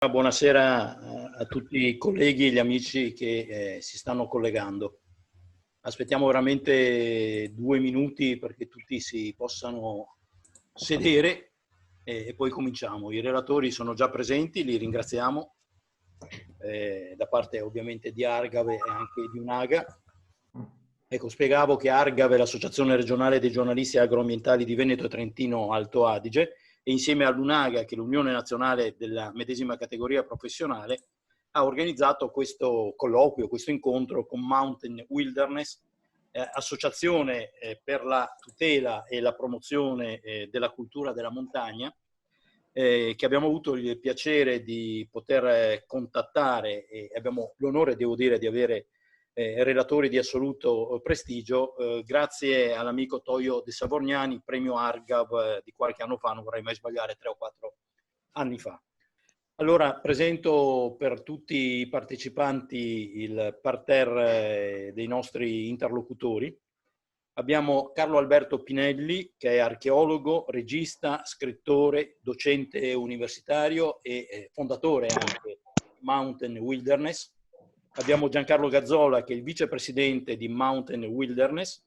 Buonasera a tutti i colleghi e gli amici che si stanno collegando. Aspettiamo veramente 2 minuti perché tutti si possano sedere e poi cominciamo. I relatori sono già presenti, li ringraziamo da parte ovviamente di Argave e anche di Unaga. Ecco, spiegavo che Argave è l'Associazione regionale dei giornalisti agroambientali di Veneto e Trentino Alto Adige, e insieme all'Unaga, che è l'Unione Nazionale della medesima categoria professionale, ha organizzato questo colloquio, questo incontro con Mountain Wilderness, associazione per la tutela e la promozione della cultura della montagna, che abbiamo avuto il piacere di poter contattare, e abbiamo l'onore, devo dire, di avere relatori di assoluto prestigio, grazie all'amico Toio De Savorgnani, premio Argav di qualche anno fa, non vorrei mai sbagliare, 3 o 4 anni fa. Allora, presento per tutti i partecipanti il parterre dei nostri interlocutori. Abbiamo Carlo Alberto Pinelli, che è archeologo, regista, scrittore, docente universitario e fondatore anche di Mountain Wilderness. Abbiamo Giancarlo Gazzola, che è il vicepresidente di Mountain Wilderness.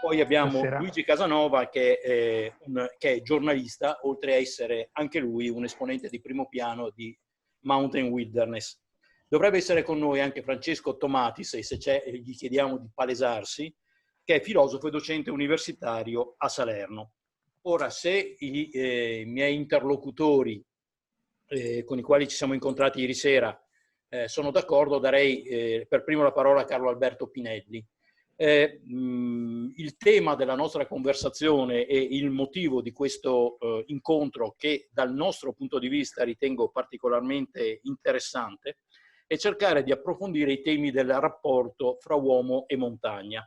Poi abbiamo Luigi Casanova, che è giornalista, oltre a essere anche lui un esponente di primo piano di Mountain Wilderness. Dovrebbe essere con noi anche Francesco Tomatis, e se c'è gli chiediamo di palesarsi, che è filosofo e docente universitario a Salerno. Ora, se i miei interlocutori con i quali ci siamo incontrati ieri sera sono d'accordo, darei per primo la parola a Carlo Alberto Pinelli. Il tema della nostra conversazione e il motivo di questo incontro, che dal nostro punto di vista ritengo particolarmente interessante, è cercare di approfondire i temi del rapporto fra uomo e montagna,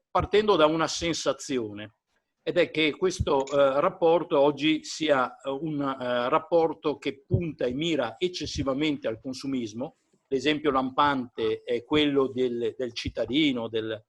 partendo da una sensazione, ed è che questo rapporto oggi sia un rapporto che punta e mira eccessivamente al consumismo. L'esempio lampante è quello del cittadino, del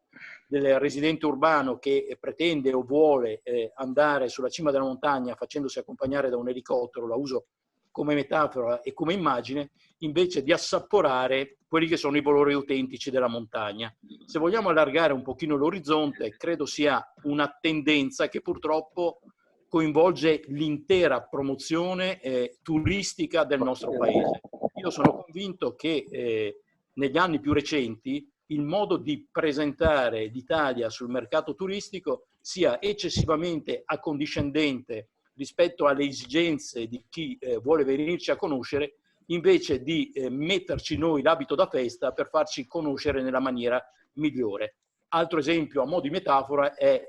residente urbano che pretende o vuole andare sulla cima della montagna facendosi accompagnare da un elicottero, la uso come metafora e come immagine, invece di assaporare quelli che sono i valori autentici della montagna. Se vogliamo allargare un pochino l'orizzonte, credo sia una tendenza che purtroppo coinvolge l'intera promozione turistica del nostro paese. Io sono convinto che negli anni più recenti il modo di presentare l'Italia sul mercato turistico sia eccessivamente accondiscendente rispetto alle esigenze di chi vuole venirci a conoscere, invece di metterci noi l'abito da festa per farci conoscere nella maniera migliore. Altro esempio a mo' di metafora è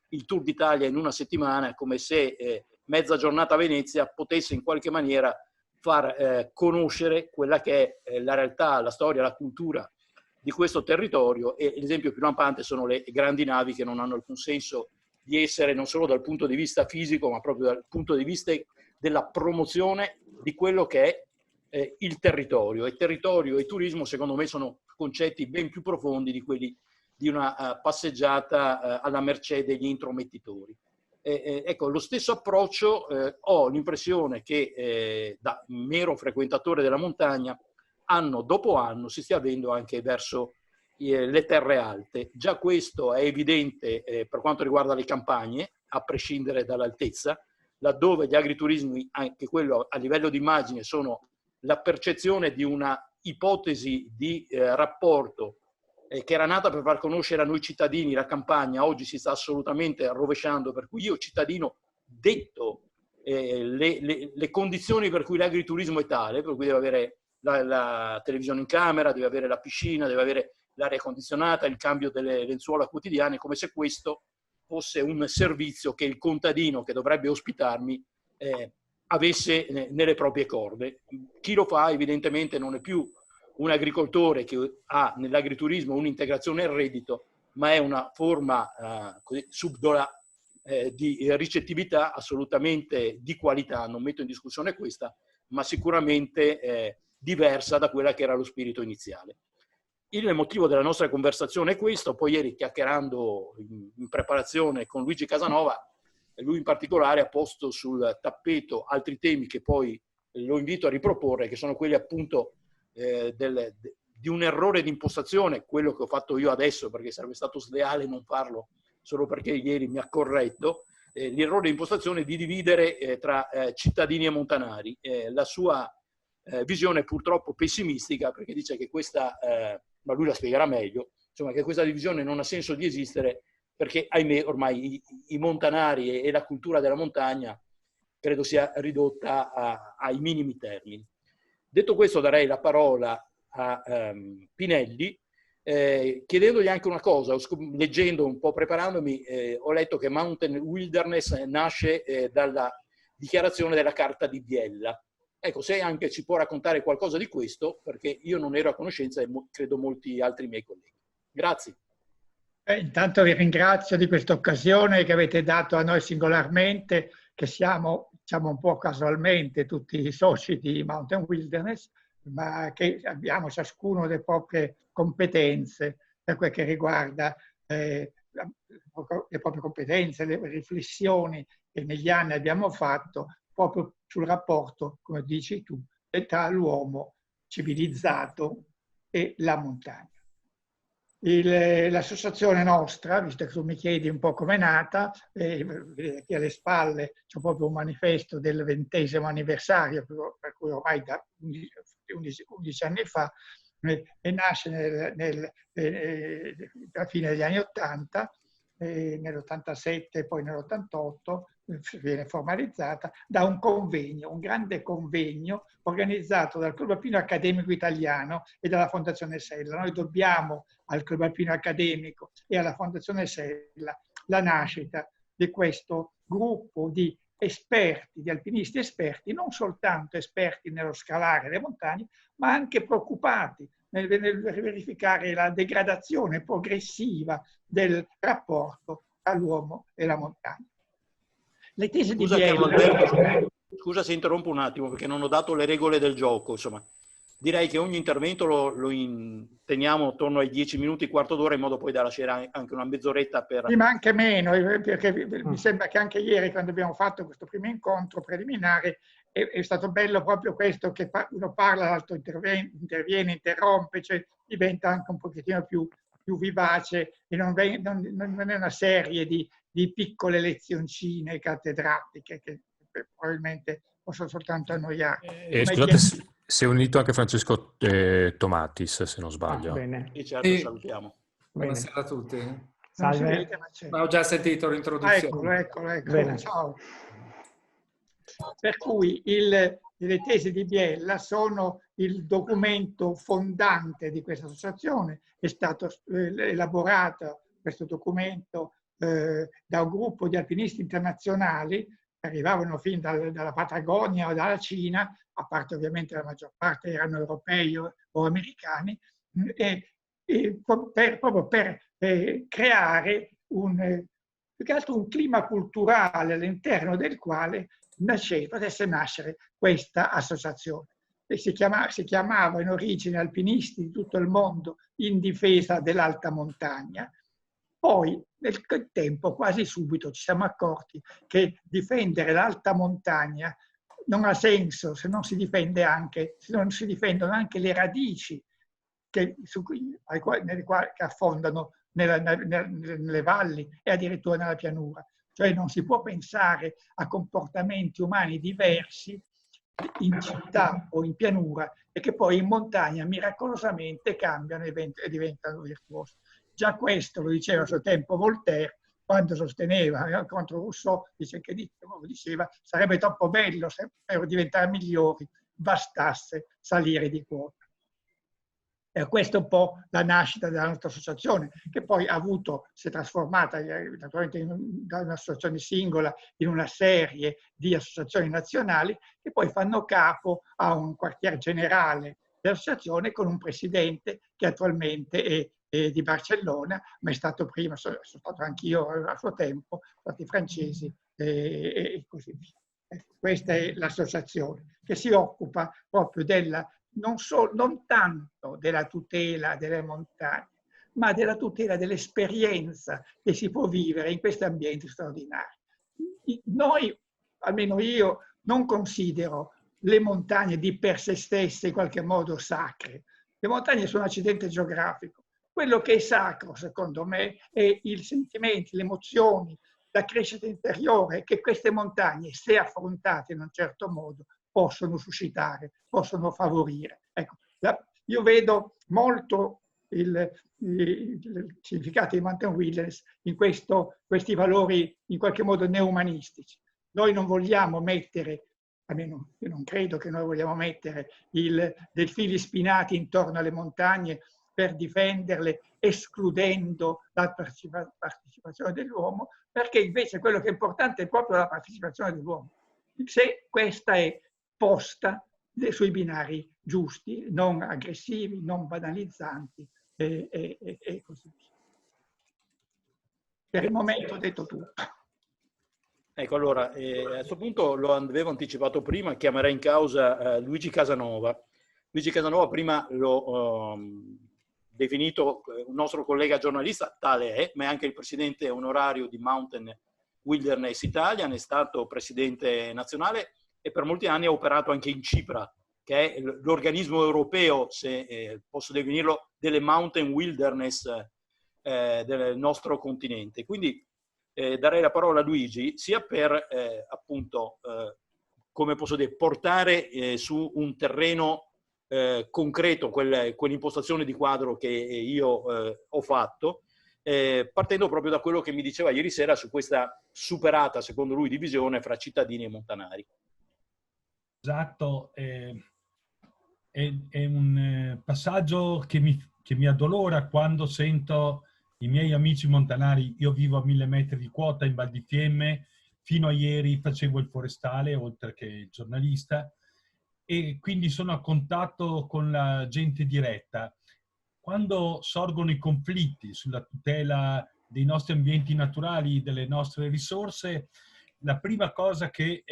il Tour d'Italia in una settimana, come se mezza giornata a Venezia potesse in qualche maniera far conoscere quella che è la realtà, la storia, la cultura di questo territorio, e l'esempio più lampante sono le grandi navi che non hanno alcun senso di essere, non solo dal punto di vista fisico, ma proprio dal punto di vista della promozione di quello che è il territorio. E territorio e turismo, secondo me, sono concetti ben più profondi di quelli di una passeggiata alla mercé degli intromettitori. Ecco, lo stesso approccio ho l'impressione che da mero frequentatore della montagna, anno dopo anno, si stia avendo anche verso le terre alte. Già questo è evidente per quanto riguarda le campagne, a prescindere dall'altezza, laddove gli agriturismi, anche quello a livello di immagine, sono la percezione di una ipotesi di rapporto che era nata per far conoscere a noi cittadini la campagna, oggi si sta assolutamente rovesciando, per cui io cittadino detto le condizioni per cui l'agriturismo è tale, per cui deve avere la televisione in camera, deve avere la piscina, deve avere l'aria condizionata, il cambio delle lenzuola quotidiane, come se questo fosse un servizio che il contadino che dovrebbe ospitarmi avesse nelle proprie corde. Chi lo fa evidentemente non è più un agricoltore che ha nell'agriturismo un'integrazione al reddito, ma è una forma subdola di ricettività assolutamente di qualità, non metto in discussione questa, ma sicuramente diversa da quella che era lo spirito iniziale. Il motivo della nostra conversazione è questo. Poi ieri, chiacchierando in preparazione con Luigi Casanova, lui in particolare ha posto sul tappeto altri temi che poi lo invito a riproporre, che sono quelli appunto di un errore di impostazione, quello che ho fatto io adesso, perché sarebbe stato sleale non farlo solo perché ieri mi ha corretto, l'errore di impostazione di dividere tra cittadini e montanari. La sua visione è purtroppo pessimistica, perché dice che questa, ma lui la spiegherà meglio, insomma, che questa divisione non ha senso di esistere perché, ahimè, ormai i montanari e la cultura della montagna credo sia ridotta ai minimi termini. Detto questo, darei la parola a Pinelli, chiedendogli anche una cosa. Leggendo un po', preparandomi, ho letto che Mountain Wilderness nasce dalla dichiarazione della Carta di Biella. Ecco, se anche ci può raccontare qualcosa di questo, perché io non ero a conoscenza e credo molti altri miei colleghi. Grazie. Intanto vi ringrazio di questa occasione che avete dato a noi singolarmente, che siamo, diciamo, un po' casualmente tutti i soci di Mountain Wilderness, ma che abbiamo ciascuno le proprie competenze per quel che riguarda le proprie competenze, le riflessioni che negli anni abbiamo fatto proprio sul rapporto, come dici tu, tra l'uomo civilizzato e la montagna. L'associazione nostra, visto che tu mi chiedi un po' com'è nata, qui alle spalle c'è proprio un manifesto del 20° anniversario, per cui ormai da 11 anni fa, e nasce alla fine degli anni 80, nell'87 e poi nell'88 viene formalizzata da un convegno, un grande convegno organizzato dal Club Alpino Accademico Italiano e dalla Fondazione Sella. Noi dobbiamo al Club Alpino Accademico e alla Fondazione Sella la nascita di questo gruppo di esperti, di alpinisti esperti, non soltanto esperti nello scalare le montagne, ma anche preoccupati nel verificare la degradazione progressiva del rapporto tra l'uomo e la montagna. Le tesi di Biella... Alberto, scusa se interrompo un attimo, perché non ho dato le regole del gioco. Insomma, direi che ogni intervento lo teniamo attorno ai 10 minuti, quarto d'ora, in modo poi da lasciare anche una mezz'oretta per... Sì, ma anche meno, perché mi sembra che anche ieri, quando abbiamo fatto questo primo incontro preliminare, è stato bello proprio questo, che uno parla, l'altro interviene, interrompe, cioè diventa anche un pochettino più vivace e non è una serie di piccole lezioncine cattedratiche che probabilmente possono soltanto annoiare. Scusate, si è unito anche Francesco Tomatis, se non sbaglio. Bene. E certo, salutiamo. Buonasera a tutti. Salve. Ma ho già sentito l'introduzione. Eccolo. Ciao. Per cui le tesi di Biella sono il documento fondante di questa associazione. È stato elaborato questo documento da un gruppo di alpinisti internazionali che arrivavano fin dalla Patagonia o dalla Cina, a parte ovviamente la maggior parte erano europei o americani, proprio per creare più che altro un clima culturale all'interno del quale potesse nascere questa associazione. E si chiamava in origine Alpinisti di tutto il mondo in difesa dell'alta montagna. Poi nel tempo, quasi subito, ci siamo accorti che difendere l'alta montagna non ha senso se non si difendono anche le radici che affondano nelle valli e addirittura nella pianura. Cioè non si può pensare a comportamenti umani diversi in città o in pianura e che poi in montagna miracolosamente cambiano e diventano virtuosi. Già questo lo diceva a suo tempo Voltaire, quando sosteneva contro Rousseau, diceva sarebbe troppo bello per diventare migliori, bastasse salire di quota. E questa è un po' la nascita della nostra associazione, che poi si è trasformata naturalmente da un'associazione singola in una serie di associazioni nazionali che poi fanno capo a un quartier generale dell'associazione con un presidente che attualmente è di Barcellona, ma è stato prima, sono stato anch'io a suo tempo, sono stati francesi e così via. Questa è l'associazione che si occupa proprio non tanto della tutela delle montagne, ma della tutela dell'esperienza che si può vivere in questi ambienti straordinari. Noi, almeno io, non considero le montagne di per sé stesse in qualche modo sacre. Le montagne sono un accidente geografico. Quello che è sacro, secondo me, è i sentimenti, le emozioni, la crescita interiore che queste montagne, se affrontate in un certo modo, possono suscitare, possono favorire. Ecco, io vedo molto il significato di Mountain Wilderness in questi valori in qualche modo neumanistici. Noi non vogliamo mettere, almeno io non credo che noi vogliamo mettere dei fili spinati intorno alle montagne per difenderle, escludendo la partecipazione dell'uomo, perché invece quello che è importante è proprio la partecipazione dell'uomo. Se questa è posta sui binari giusti, non aggressivi, non banalizzanti e così via. Per il momento ho detto tutto. Ecco, allora, a questo punto lo avevo anticipato prima, chiamerei in causa Luigi Casanova. Luigi Casanova prima l'ho definito un nostro collega giornalista, tale è, ma è anche il presidente onorario di Mountain Wilderness Italia, è stato presidente nazionale e per molti anni ha operato anche in CIPRA, che è l'organismo europeo, se posso definirlo, delle Mountain Wilderness del nostro continente. Quindi darei la parola a Luigi, sia per appunto, come posso dire, portare su un terreno concreto quell'impostazione di quadro che io ho fatto, partendo proprio da quello che mi diceva ieri sera su questa superata, secondo lui, divisione fra cittadini e montanari. Esatto, è un passaggio che mi addolora quando sento i miei amici montanari. Io vivo a 1000 metri di quota in Val di Fiemme, fino a ieri facevo il forestale oltre che il giornalista e quindi sono a contatto con la gente diretta. Quando sorgono i conflitti sulla tutela dei nostri ambienti naturali, delle nostre risorse, la prima cosa che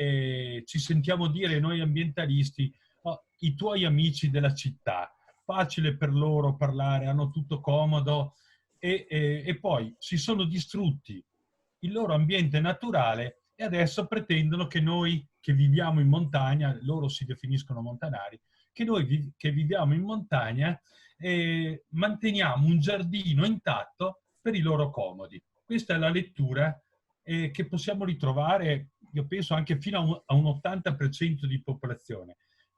ci sentiamo dire noi ambientalisti: oh, i tuoi amici della città, facile per loro parlare, hanno tutto comodo, e poi si sono distrutti il loro ambiente naturale e adesso pretendono che noi che viviamo in montagna, loro si definiscono montanari, che noi che viviamo in montagna manteniamo un giardino intatto per i loro comodi. Questa è la lettura che possiamo ritrovare, io penso, anche fino a un 80% di popolazione.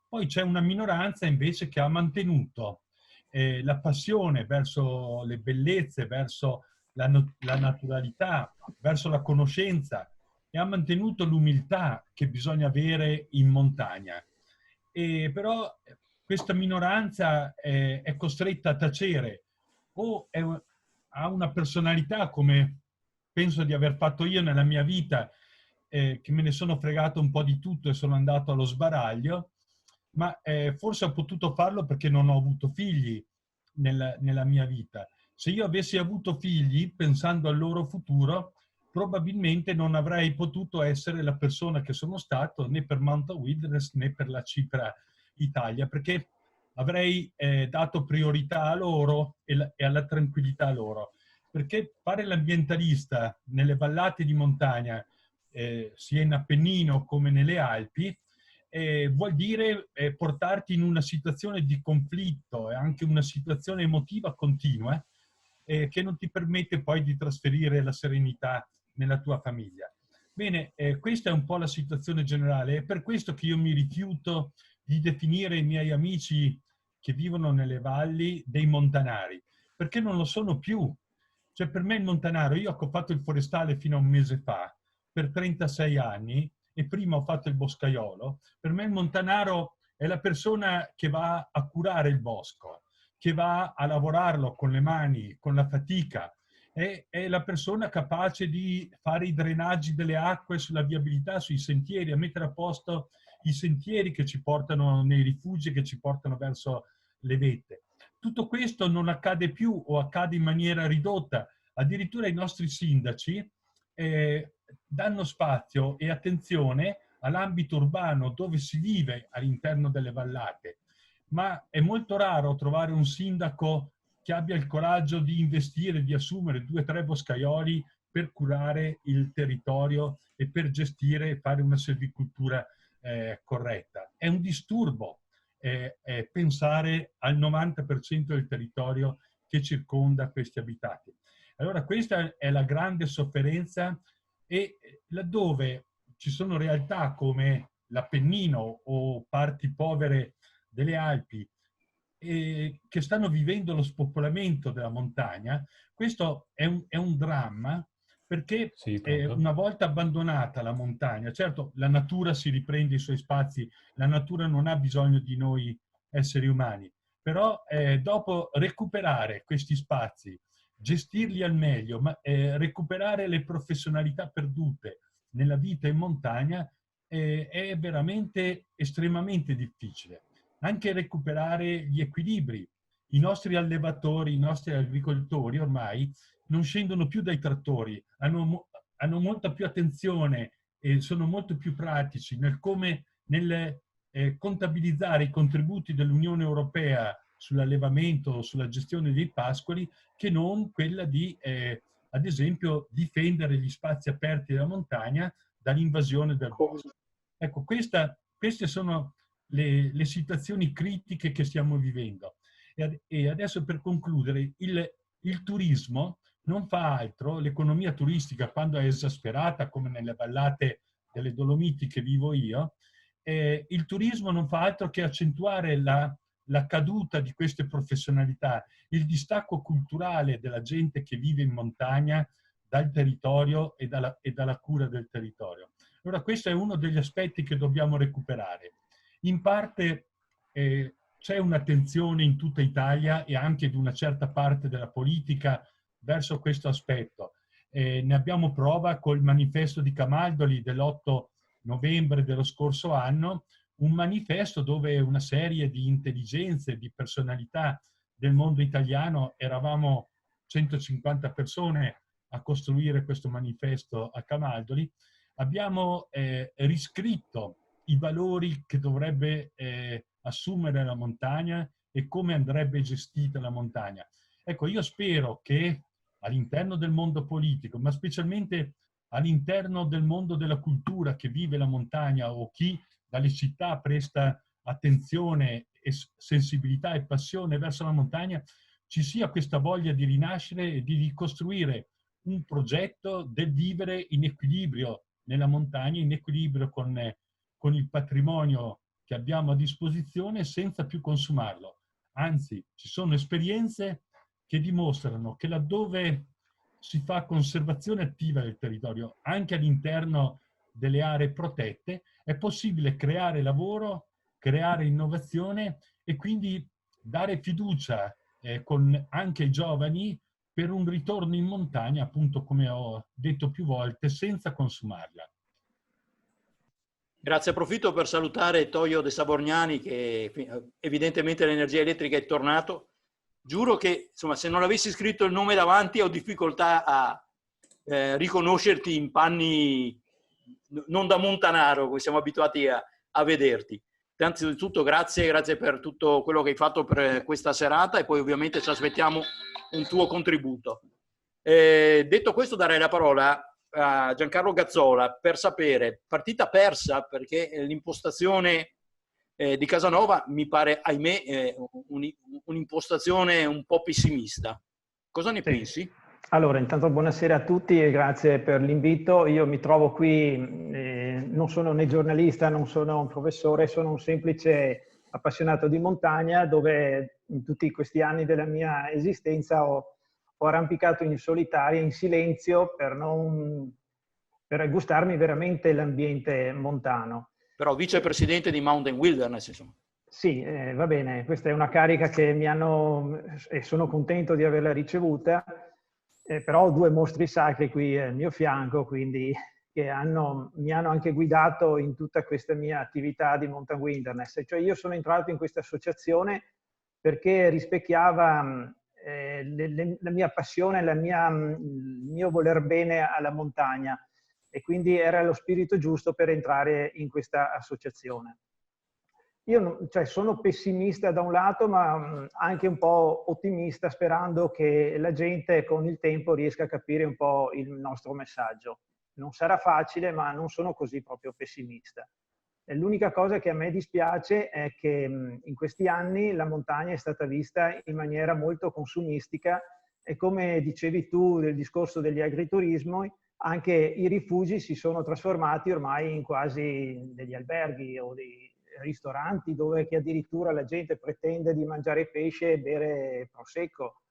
Poi c'è una minoranza invece che ha mantenuto la passione verso le bellezze, verso la naturalità, verso la conoscenza, e ha mantenuto l'umiltà che bisogna avere in montagna. Però questa minoranza è costretta a tacere, o ha una personalità, come penso di aver fatto io nella mia vita, che me ne sono fregato un po' di tutto e sono andato allo sbaraglio, ma forse ho potuto farlo perché non ho avuto figli nella mia vita. Se io avessi avuto figli, pensando al loro futuro, probabilmente non avrei potuto essere la persona che sono stato né per Mountain Wilderness né per la CIPRA Italia, perché avrei dato priorità a loro e alla tranquillità loro. Perché fare l'ambientalista nelle vallate di montagna, sia in Appennino come nelle Alpi, vuol dire portarti in una situazione di conflitto e anche una situazione emotiva continua che non ti permette poi di trasferire la serenità nella tua famiglia. Bene, questa è un po' la situazione generale. È per questo che io mi rifiuto di definire i miei amici che vivono nelle valli dei montanari, perché non lo sono più. Cioè, per me il montanaro, io ho fatto il forestale fino a un mese fa, per 36 anni, e prima ho fatto il boscaiolo. Per me il montanaro è la persona che va a curare il bosco, che va a lavorarlo con le mani, con la fatica, è la persona capace di fare i drenaggi delle acque sulla viabilità, sui sentieri, a mettere a posto i sentieri che ci portano nei rifugi, che ci portano verso le vette. Tutto questo non accade più o accade in maniera ridotta. Addirittura i nostri sindaci danno spazio e attenzione all'ambito urbano dove si vive all'interno delle vallate. Ma è molto raro trovare un sindaco che abbia il coraggio di investire, di assumere 2 o 3 boscaioli per curare il territorio e per gestire e fare una selvicoltura corretta. È un disturbo pensare al 90% del territorio che circonda questi abitati. Allora questa è la grande sofferenza, e laddove ci sono realtà come l'Appennino o parti povere delle Alpi che stanno vivendo lo spopolamento della montagna, questo è un dramma, perché Sì, una volta abbandonata la montagna, certo la natura si riprende i suoi spazi, la natura non ha bisogno di noi esseri umani, però dopo recuperare questi spazi, gestirli al meglio, ma recuperare le professionalità perdute nella vita in montagna è veramente estremamente difficile. Anche recuperare gli equilibri. I nostri allevatori, i nostri agricoltori ormai non scendono più dai trattori, hanno molta più attenzione e sono molto più pratici nel contabilizzare i contributi dell'Unione Europea sull'allevamento o sulla gestione dei pascoli, che non quella di, ad esempio, difendere gli spazi aperti della montagna dall'invasione del bosco. Ecco, queste sono le situazioni critiche che stiamo vivendo. E adesso, per concludere, il turismo non fa altro, l'economia turistica, quando è esasperata, come nelle vallate delle Dolomiti che vivo io, il turismo non fa altro che accentuare la caduta di queste professionalità, il distacco culturale della gente che vive in montagna dal territorio e dalla cura del territorio. Allora questo è uno degli aspetti che dobbiamo recuperare. In parte c'è un'attenzione in tutta Italia e anche di una certa parte della politica verso questo aspetto. Ne abbiamo prova col manifesto di Camaldoli dell'8 novembre dello scorso anno, un manifesto dove una serie di intelligenze, di personalità del mondo italiano, eravamo 150 persone a costruire questo manifesto a Camaldoli, abbiamo riscritto i valori che dovrebbe assumere la montagna e come andrebbe gestita la montagna. Ecco, io spero che all'interno del mondo politico, ma specialmente all'interno del mondo della cultura che vive la montagna, o chi dalle città presta attenzione e sensibilità e passione verso la montagna, ci sia questa voglia di rinascere e di ricostruire un progetto del vivere in equilibrio nella montagna, in equilibrio con il patrimonio che abbiamo a disposizione, senza più consumarlo. Anzi, ci sono esperienze che dimostrano che laddove si fa conservazione attiva del territorio, anche all'interno delle aree protette, è possibile creare lavoro, creare innovazione e quindi dare fiducia anche ai giovani per un ritorno in montagna, appunto come ho detto più volte, senza consumarla. Grazie, approfitto per salutare Toio De Savorgnani, che evidentemente l'energia elettrica è tornato. Giuro che, insomma, se non avessi scritto il nome davanti ho difficoltà a riconoscerti in panni non da montanaro, come siamo abituati a vederti. Innanzitutto grazie per tutto quello che hai fatto per questa serata, e poi ovviamente ci aspettiamo un tuo contributo. Detto questo, darei la parola a Giancarlo Gazzola per sapere, partita persa perché l'impostazione di Casanova mi pare, ahimè, un'impostazione un po' pessimista. Cosa ne pensi? Allora, intanto buonasera a tutti e grazie per l'invito. Io mi trovo qui, non sono né giornalista, non sono un professore, sono un semplice appassionato di montagna, dove in tutti questi anni della mia esistenza ho arrampicato in solitaria, in silenzio, per gustarmi veramente l'ambiente montano. Però vicepresidente di Mountain Wilderness, insomma. Sì, va bene, questa è una carica che mi hanno, e sono contento di averla ricevuta, però ho due mostri sacri qui al mio fianco, quindi che mi hanno anche guidato in tutta questa mia attività di Mountain Wilderness. Cioè io sono entrato in questa associazione perché rispecchiava la mia passione, il mio voler bene alla montagna, e quindi era lo spirito giusto per entrare in questa associazione. Io sono pessimista da un lato, ma anche un po' ottimista, sperando che la gente con il tempo riesca a capire un po' il nostro messaggio. Non sarà facile, ma non sono così proprio pessimista. L'unica cosa che a me dispiace è che in questi anni la montagna è stata vista in maniera molto consumistica e, come dicevi tu del discorso degli agriturismi, anche i rifugi si sono trasformati ormai in quasi degli alberghi o dei ristoranti dove che addirittura la gente pretende di mangiare pesce e bere prosecco.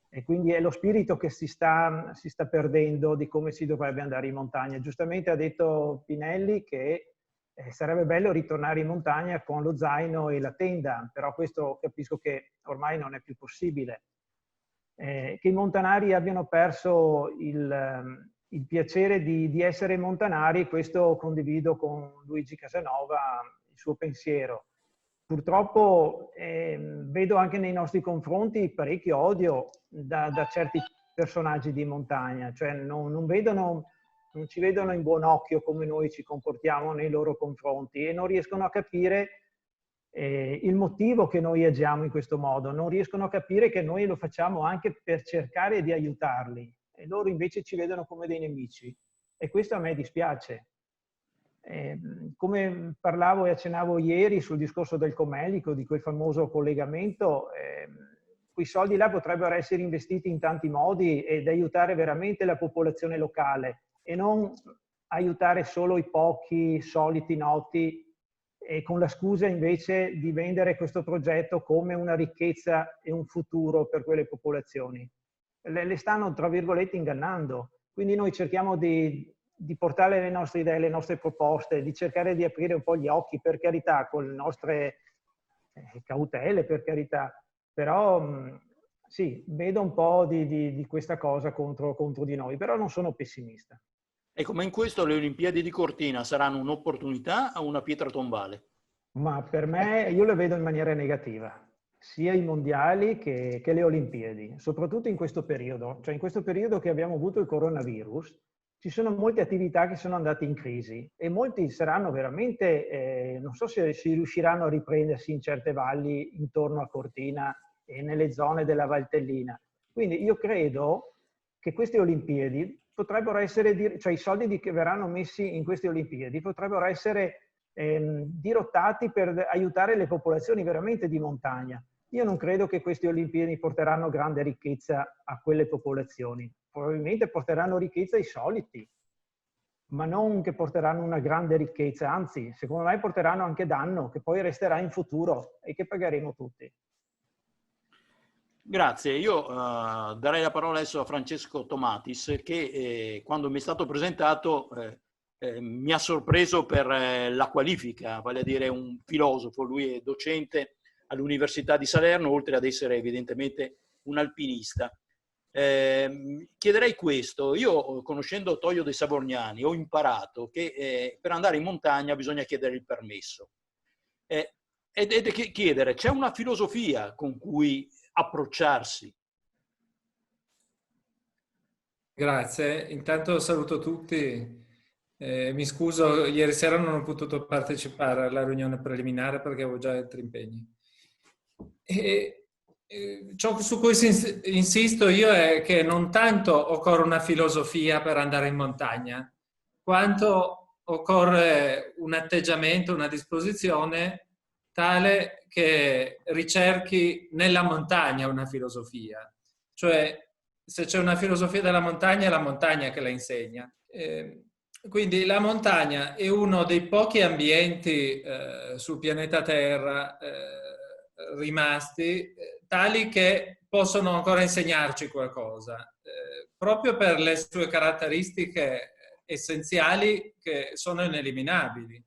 E quindi è lo spirito che si sta perdendo di come si dovrebbe andare in montagna. Giustamente ha detto Pinelli che sarebbe bello ritornare in montagna con lo zaino e la tenda, però questo capisco che ormai non è più possibile. Che i montanari abbiano perso il piacere di essere montanari, questo condivido con Luigi Casanova il suo pensiero. Purtroppo vedo anche nei nostri confronti parecchio odio da certi personaggi di montagna, cioè non ci vedono in buon occhio come noi ci comportiamo nei loro confronti e non riescono a capire il motivo che noi agiamo in questo modo, non riescono a capire che noi lo facciamo anche per cercare di aiutarli e loro invece ci vedono come dei nemici e questo a me dispiace. Come parlavo e accennavo ieri sul discorso del Comelico, di quel famoso collegamento, quei soldi là potrebbero essere investiti in tanti modi ed aiutare veramente la popolazione locale e non aiutare solo i pochi soliti noti e con la scusa invece di vendere questo progetto come una ricchezza e un futuro per quelle popolazioni. Le stanno, tra virgolette, ingannando. Quindi noi cerchiamo di portare le nostre idee, le nostre proposte, di cercare di aprire un po' gli occhi, per carità, con le nostre cautele, per carità. Però sì, vedo un po' di questa cosa contro di noi, però non sono pessimista. Ecco, ma in questo le Olimpiadi di Cortina saranno un'opportunità o una pietra tombale? Ma per me, io le vedo in maniera negativa, sia i mondiali che le Olimpiadi, soprattutto in questo periodo. Cioè in questo periodo che abbiamo avuto il coronavirus, ci sono molte attività che sono andate in crisi e molti saranno veramente, non so se si riusciranno a riprendersi in certe valli intorno a Cortina e nelle zone della Valtellina. Quindi io credo che queste Olimpiadi potrebbero essere, cioè i soldi che verranno messi in queste Olimpiadi potrebbero essere dirottati per aiutare le popolazioni veramente di montagna. Io non credo che queste Olimpiadi porteranno grande ricchezza a quelle popolazioni. Probabilmente porteranno ricchezza ai soliti, ma non che porteranno una grande ricchezza, anzi, secondo me porteranno anche danno, che poi resterà in futuro e che pagheremo tutti. Grazie. Io darei la parola adesso a Francesco Tomatis, che quando mi è stato presentato mi ha sorpreso per la qualifica, vale a dire un filosofo. Lui è docente all'Università di Salerno, oltre ad essere evidentemente un alpinista. Chiederei questo: io, conoscendo Toio dei Savorgnani, ho imparato che per andare in montagna bisogna chiedere il permesso ed chiedere, c'è una filosofia con cui approcciarsi? Grazie, intanto saluto tutti. Mi scuso, ieri sera non ho potuto partecipare alla riunione preliminare perché avevo già altri impegni. Ciò su cui insisto io è che non tanto occorre una filosofia per andare in montagna, quanto occorre un atteggiamento, una disposizione tale che ricerchi nella montagna una filosofia. Cioè, se c'è una filosofia della montagna, è la montagna che la insegna. Quindi la montagna è uno dei pochi ambienti sul pianeta Terra rimasti tali che possono ancora insegnarci qualcosa, proprio per le sue caratteristiche essenziali che sono ineliminabili.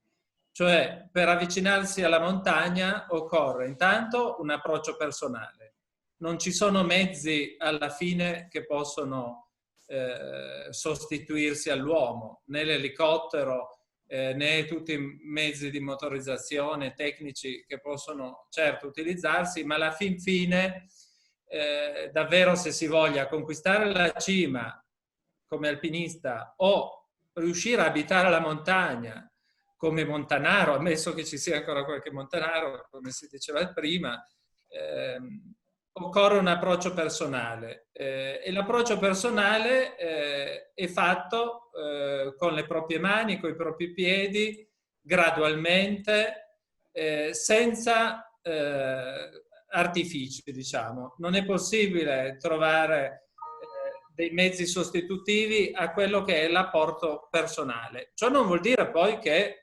Cioè, per avvicinarsi alla montagna occorre intanto un approccio personale. Non ci sono mezzi alla fine che possono sostituirsi all'uomo, né l'elicottero, né tutti i mezzi di motorizzazione tecnici che possono certo utilizzarsi, ma alla fin fine davvero, se si voglia conquistare la cima come alpinista o riuscire a abitare la montagna come montanaro, ammesso che ci sia ancora qualche montanaro, come si diceva prima, occorre un approccio personale e l'approccio personale è fatto con le proprie mani, con i propri piedi, gradualmente, senza artifici, diciamo. Non è possibile trovare dei mezzi sostitutivi a quello che è l'apporto personale. Ciò non vuol dire poi che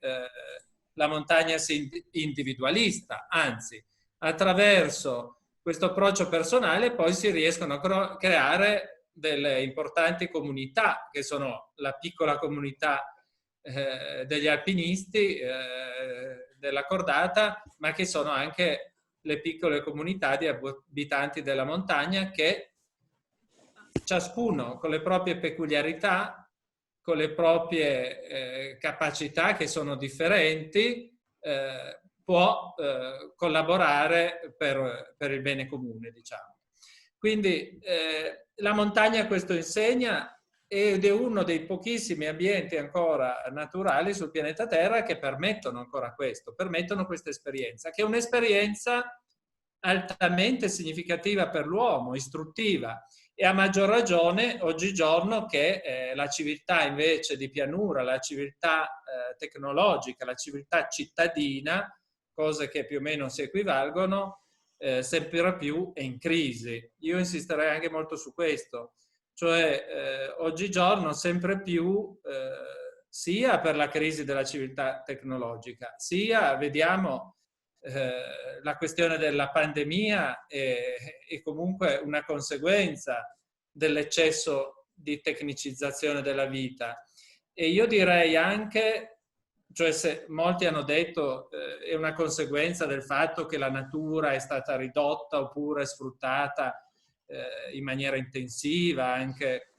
la montagna sia individualista, anzi, attraverso questo approccio personale poi si riescono a creare delle importanti comunità, che sono la piccola comunità degli alpinisti della cordata, ma che sono anche le piccole comunità di abitanti della montagna che ciascuno con le proprie peculiarità, con le proprie capacità che sono differenti, può collaborare per il bene comune, diciamo. Quindi la montagna questo insegna, ed è uno dei pochissimi ambienti ancora naturali sul pianeta Terra che permettono ancora questo, permettono questa esperienza, che è un'esperienza altamente significativa per l'uomo, istruttiva, e a maggior ragione oggigiorno che la civiltà invece di pianura, la civiltà tecnologica, la civiltà cittadina, cose che più o meno si equivalgono, sempre più è in crisi. Io insisterei anche molto su questo, cioè oggigiorno sempre più, sia per la crisi della civiltà tecnologica, sia vediamo la questione della pandemia è comunque una conseguenza dell'eccesso di tecnicizzazione della vita. E io direi anche, cioè se molti hanno detto è una conseguenza del fatto che la natura è stata ridotta oppure sfruttata in maniera intensiva anche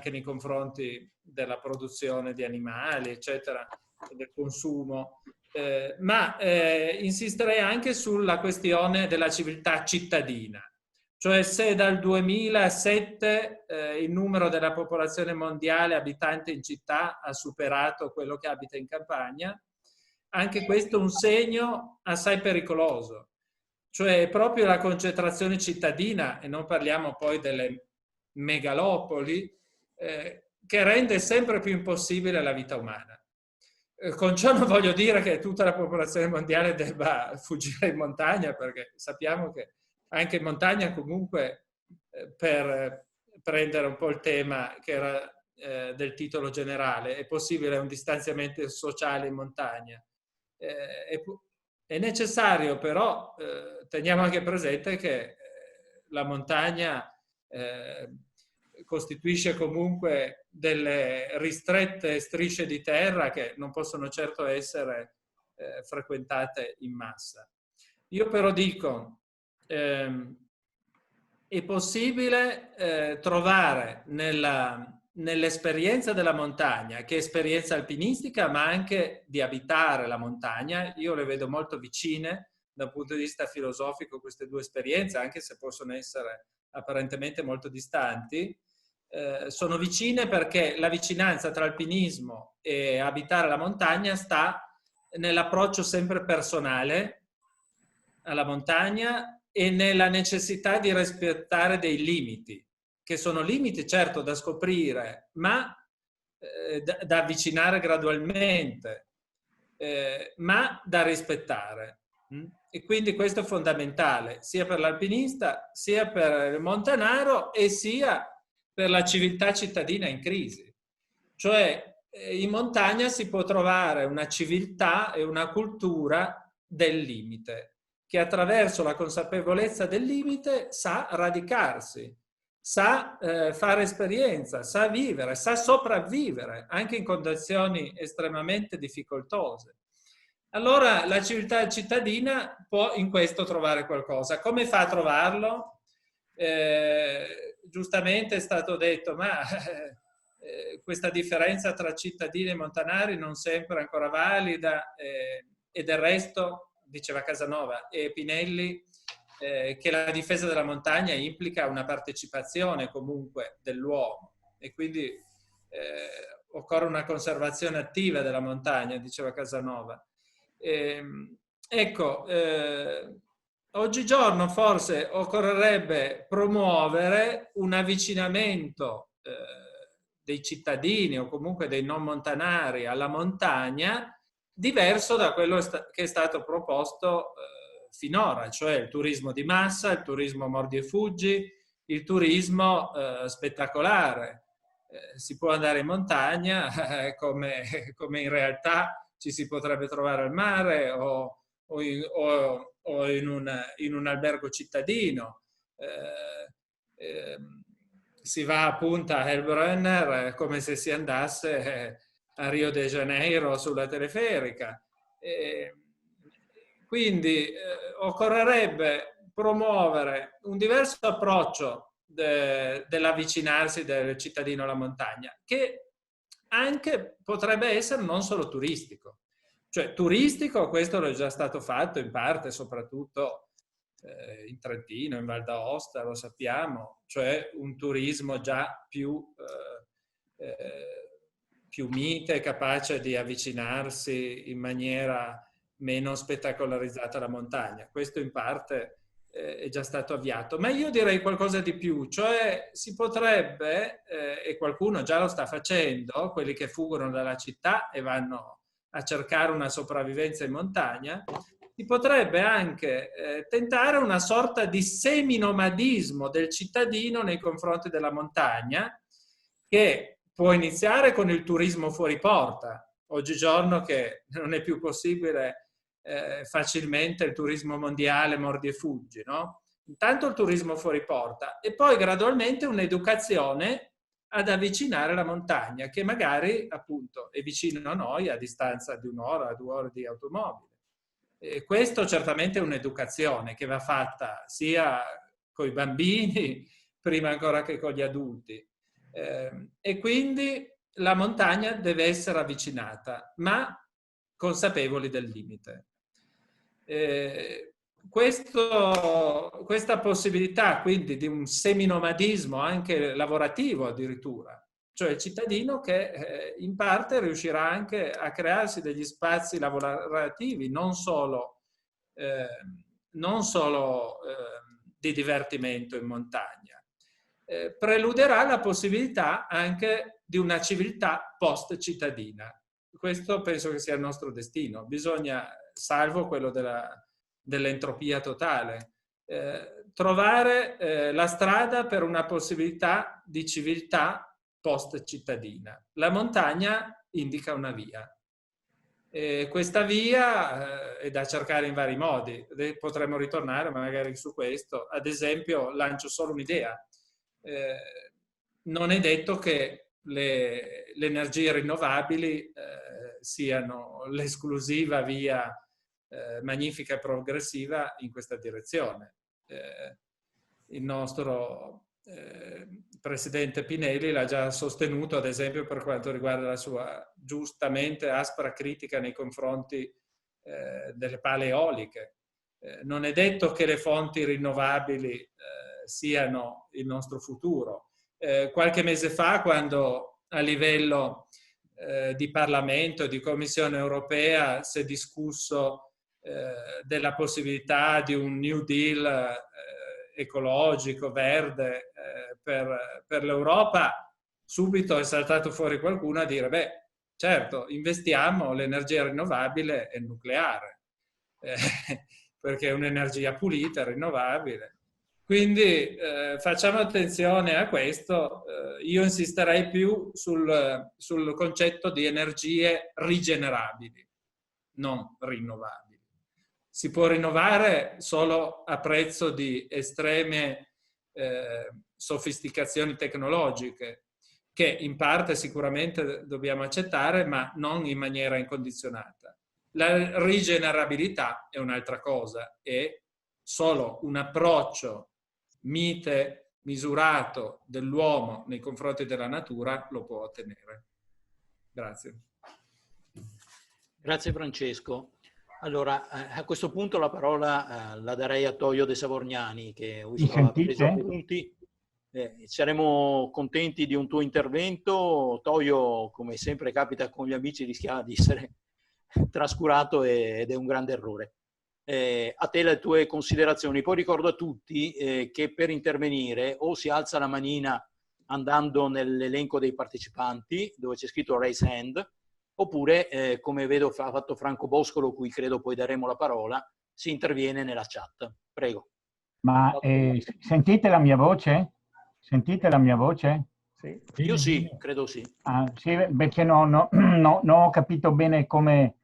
nei confronti della produzione di animali, eccetera, del consumo. Ma insisterei anche sulla questione della civiltà cittadina. Cioè se dal 2007 il numero della popolazione mondiale abitante in città ha superato quello che abita in campagna, anche questo è un segno assai pericoloso. Cioè proprio la concentrazione cittadina, e non parliamo poi delle megalopoli, che rende sempre più impossibile la vita umana. Con ciò non voglio dire che tutta la popolazione mondiale debba fuggire in montagna, perché sappiamo che anche in montagna comunque, per prendere un po' il tema che era del titolo generale, è possibile un distanziamento sociale in montagna. È necessario però, teniamo anche presente che la montagna costituisce comunque delle ristrette strisce di terra che non possono certo essere frequentate in massa. Io però dico, è possibile trovare nell'esperienza della montagna, che è esperienza alpinistica, ma anche di abitare la montagna, io le vedo molto vicine dal punto di vista filosofico queste due esperienze, anche se possono essere apparentemente molto distanti. Sono vicine perché la vicinanza tra alpinismo e abitare la montagna sta nell'approccio sempre personale alla montagna e nella necessità di rispettare dei limiti, che sono limiti certo da scoprire, ma da avvicinare gradualmente, ma da rispettare. E quindi questo è fondamentale, sia per l'alpinista, sia per il montanaro e sia per la civiltà cittadina in crisi. Cioè in montagna si può trovare una civiltà e una cultura del limite, che attraverso la consapevolezza del limite sa radicarsi, sa fare esperienza, sa vivere, sa sopravvivere anche in condizioni estremamente difficoltose. Allora la civiltà cittadina può in questo trovare qualcosa. Come fa a trovarlo? Giustamente è stato detto, ma questa differenza tra cittadini e montanari non sempre è ancora valida e del resto, diceva Casanova e Pinelli, che la difesa della montagna implica una partecipazione comunque dell'uomo e quindi occorre una conservazione attiva della montagna, diceva Casanova. Ecco, oggigiorno forse occorrerebbe promuovere un avvicinamento dei cittadini o comunque dei non montanari alla montagna diverso da quello che è stato proposto finora, cioè il turismo di massa, il turismo mordi e fuggi, il turismo spettacolare. Si può andare in montagna come in realtà ci si potrebbe trovare al mare o in un albergo cittadino. Si va a Punta Elbrenner come se si andasse a Rio de Janeiro sulla teleferica. Quindi occorrerebbe promuovere un diverso approccio dell'avvicinarsi del cittadino alla montagna, che anche potrebbe essere non solo turistico. Cioè turistico, questo è già stato fatto in parte, soprattutto in Trentino, in Val d'Aosta, lo sappiamo, cioè un turismo già più mite, capace di avvicinarsi in maniera meno spettacolarizzata alla montagna. Questo in parte è già stato avviato, ma io direi qualcosa di più, cioè si potrebbe, e qualcuno già lo sta facendo, quelli che fuggono dalla città e vanno a cercare una sopravvivenza in montagna, si potrebbe anche tentare una sorta di seminomadismo del cittadino nei confronti della montagna, che può iniziare con il turismo fuori porta, oggigiorno che non è più possibile facilmente il turismo mondiale mordi e fuggi, no? Intanto il turismo fuori porta e poi gradualmente un'educazione ad avvicinare la montagna, che magari appunto è vicino a noi a distanza di 1 ora, 2 ore di automobile. E questo certamente è un'educazione che va fatta sia con i bambini, prima ancora che con gli adulti. E quindi la montagna deve essere avvicinata, ma consapevoli del limite. Questa possibilità quindi di un seminomadismo anche lavorativo addirittura, cioè il cittadino che in parte riuscirà anche a crearsi degli spazi lavorativi non solo di divertimento in montagna, preluderà la possibilità anche di una civiltà post-cittadina. Questo penso che sia il nostro destino. Bisogna, salvo quello dell'entropia totale, trovare la strada per una possibilità di civiltà post-cittadina. La montagna indica una via. Questa via è da cercare in vari modi. Potremmo ritornare magari su questo. Ad esempio, lancio solo un'idea. Non è detto che le energie rinnovabili siano l'esclusiva via magnifica e progressiva in questa direzione. Il nostro presidente Pinelli l'ha già sostenuto, ad esempio, per quanto riguarda la sua giustamente aspra critica nei confronti delle pale eoliche. Non è detto che le fonti rinnovabili siano il nostro futuro. Qualche mese fa, quando a livello di Parlamento e di Commissione europea si è discusso della possibilità di un New Deal ecologico, verde per l'Europa, subito è saltato fuori qualcuno a dire: beh, certo, investiamo l'energia rinnovabile e il nucleare, perché è un'energia pulita, rinnovabile. Quindi facciamo attenzione a questo. Io insisterei più sul concetto di energie rigenerabili, non rinnovabili. Si può rinnovare solo a prezzo di estreme sofisticazioni tecnologiche, che in parte sicuramente dobbiamo accettare, ma non in maniera incondizionata. La rigenerabilità è un'altra cosa, è solo un approccio mite, misurato dell'uomo nei confronti della natura lo può ottenere. Grazie. Grazie Francesco. Allora, a questo punto la parola la darei a Toio De Savorgnani, che ho visto ha preso appunti. Saremo contenti di un tuo intervento. Toio, come sempre capita con gli amici, rischia di essere trascurato ed è un grande errore. A te le tue considerazioni. Poi ricordo a tutti che per intervenire o si alza la manina andando nell'elenco dei partecipanti dove c'è scritto raise hand, oppure, come vedo ha fatto Franco Boscolo, cui credo poi daremo la parola, si interviene nella chat. Prego. Ma sentite la mia voce? Sentite la mia voce? Sì. Io sì, credo sì. Sì, perché non ho capito bene come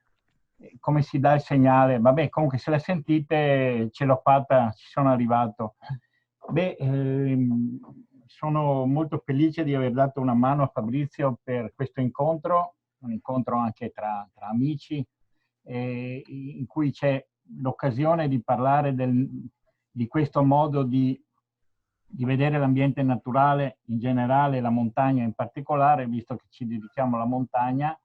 si dà il segnale. Vabbè, comunque se la sentite ce l'ho fatta, ci sono arrivato. Beh, sono molto felice di aver dato una mano a Fabrizio per questo incontro, un incontro anche tra amici, in cui c'è l'occasione di parlare di questo modo di vedere l'ambiente naturale in generale, la montagna in particolare, visto che ci dedichiamo alla montagna.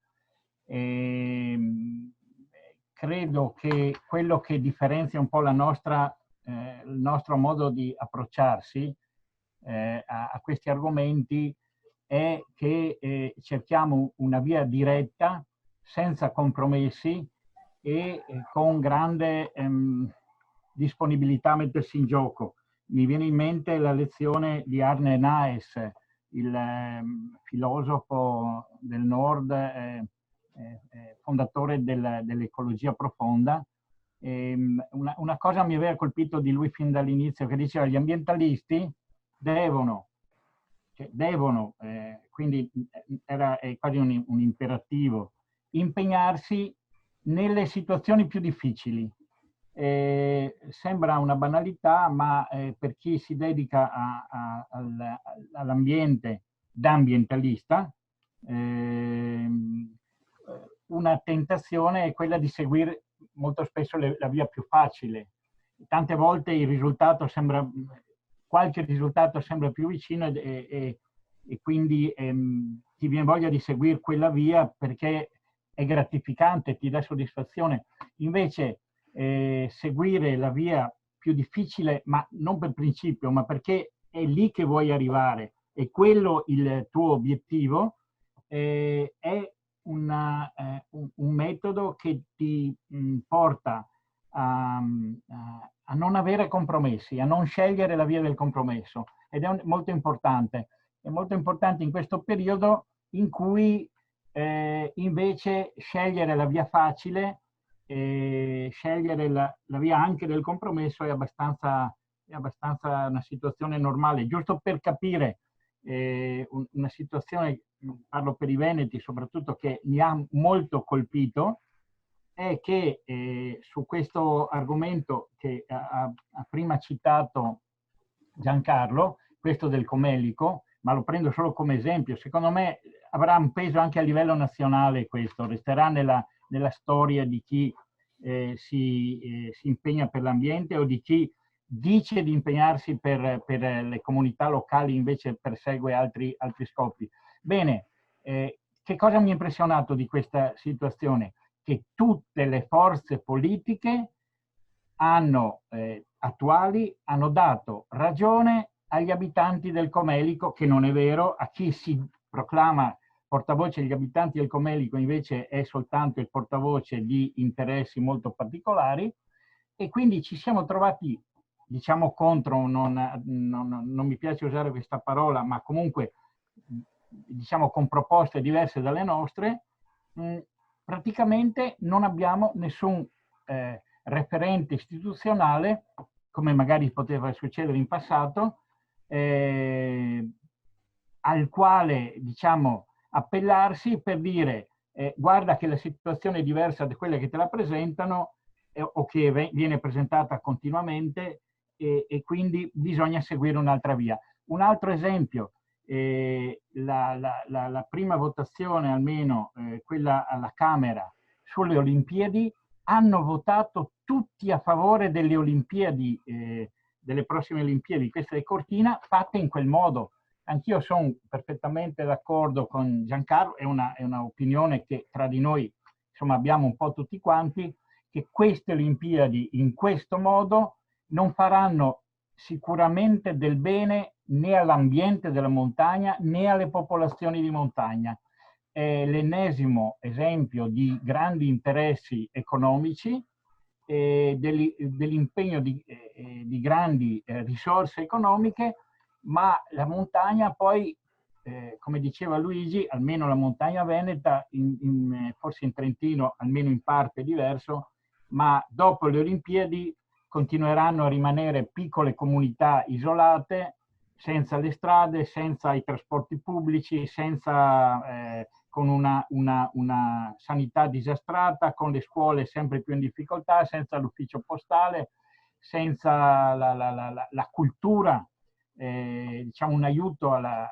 Credo che quello che differenzia un po' il nostro modo di approcciarsi a questi argomenti è che cerchiamo una via diretta, senza compromessi e con grande disponibilità a mettersi in gioco. Mi viene in mente la lezione di Arne Naes, il filosofo del Nord, fondatore dell'ecologia profonda. Una cosa mi aveva colpito di lui fin dall'inizio, che diceva gli ambientalisti devono, quindi è quasi un imperativo, impegnarsi nelle situazioni più difficili. Sembra una banalità, ma per chi si dedica all'ambiente da ambientalista, una tentazione è quella di seguire molto spesso la via più facile. Tante volte qualche risultato sembra più vicino e quindi ti viene voglia di seguire quella via perché è gratificante, ti dà soddisfazione. Invece seguire la via più difficile, ma non per principio, ma perché è lì che vuoi arrivare, è quello il tuo obiettivo, è un metodo che ti porta a non avere compromessi, a non scegliere la via del compromesso. Ed è molto importante. È molto importante in questo periodo in cui invece scegliere la via facile, scegliere la via anche del compromesso è abbastanza una situazione normale. Giusto per capire una situazione, parlo per i veneti soprattutto, che mi ha molto colpito, è che su questo argomento che ha prima citato Giancarlo, questo del Comelico, ma lo prendo solo come esempio, secondo me avrà un peso anche a livello nazionale questo, resterà nella storia di chi si impegna per l'ambiente o di chi dice di impegnarsi per le comunità locali, invece persegue altri scopi. Bene, che cosa mi ha impressionato di questa situazione? Che tutte le forze politiche attuali hanno dato ragione agli abitanti del Comelico, che non è vero, a chi si proclama portavoce degli abitanti del Comelico invece è soltanto il portavoce di interessi molto particolari, e quindi ci siamo trovati, diciamo, contro, non mi piace usare questa parola, ma comunque diciamo con proposte diverse dalle nostre. Praticamente non abbiamo nessun referente istituzionale, come magari poteva succedere in passato, al quale, diciamo, appellarsi per dire guarda che la situazione è diversa da quelle che te la presentano o che viene presentata continuamente e quindi bisogna seguire un'altra via. Un altro esempio, la prima votazione, almeno quella alla Camera, sulle Olimpiadi, hanno votato tutti a favore delle Olimpiadi, delle prossime Olimpiadi, questa è Cortina, fatte in quel modo. Anch'io sono perfettamente d'accordo con Giancarlo, è una opinione che tra di noi, insomma, abbiamo un po' tutti quanti, che queste Olimpiadi in questo modo non faranno sicuramente del bene né all'ambiente della montagna né alle popolazioni di montagna. È l'ennesimo esempio di grandi interessi economici, dell'impegno di grandi risorse economiche, ma la montagna poi come diceva Luigi, almeno la montagna veneta, forse in Trentino almeno in parte è diverso, ma dopo le Olimpiadi continueranno a rimanere piccole comunità isolate, senza le strade, senza i trasporti pubblici, con una sanità disastrata, con le scuole sempre più in difficoltà, senza l'ufficio postale, senza la cultura, diciamo un aiuto al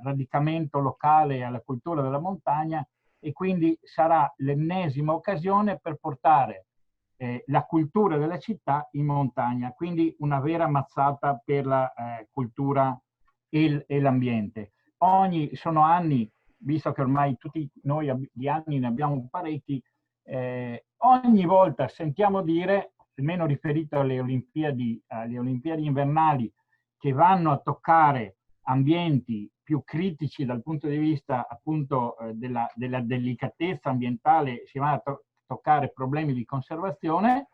radicamento locale e alla cultura della montagna, e quindi sarà l'ennesima occasione per portare la cultura della città in montagna, quindi una vera mazzata per la cultura e l'ambiente. Sono anni, visto che ormai tutti noi di anni ne abbiamo parecchi, ogni volta sentiamo dire, almeno riferito alle Olimpiadi invernali, che vanno a toccare ambienti più critici dal punto di vista appunto della delicatezza ambientale, si va a toccare problemi di conservazione.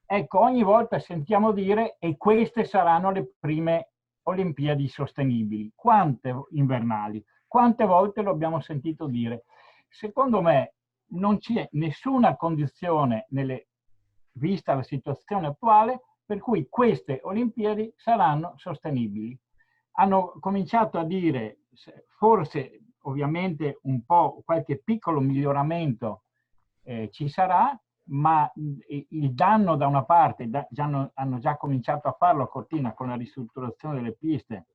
Ecco, ogni volta sentiamo dire e queste saranno le prime Olimpiadi sostenibili. Quante invernali? Quante volte lo abbiamo sentito dire? Secondo me non c'è nessuna condizione, vista la situazione attuale, per cui queste Olimpiadi saranno sostenibili. Hanno cominciato a dire, forse ovviamente un po' qualche piccolo miglioramento ci sarà, ma il danno da una parte, hanno già cominciato a farlo a Cortina con la ristrutturazione delle piste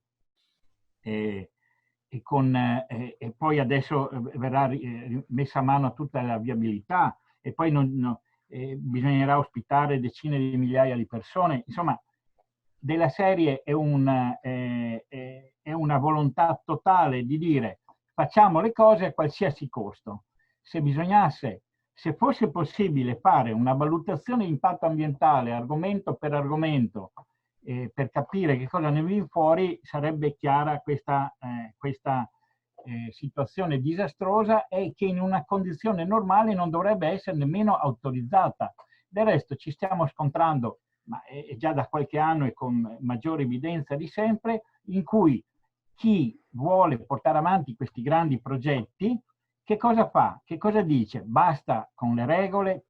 e poi adesso verrà messa a mano a tutta la viabilità e poi bisognerà ospitare decine di migliaia di persone. Insomma, della serie è una volontà totale di dire facciamo le cose a qualsiasi costo. Se fosse possibile fare una valutazione di impatto ambientale argomento per argomento per capire che cosa ne viene fuori, sarebbe chiara questa situazione disastrosa e che in una condizione normale non dovrebbe essere nemmeno autorizzata. Del resto ci stiamo scontrando, ma è già da qualche anno e con maggiore evidenza di sempre, in cui chi vuole portare avanti questi grandi progetti, che cosa fa? Che cosa dice? Basta con le regole,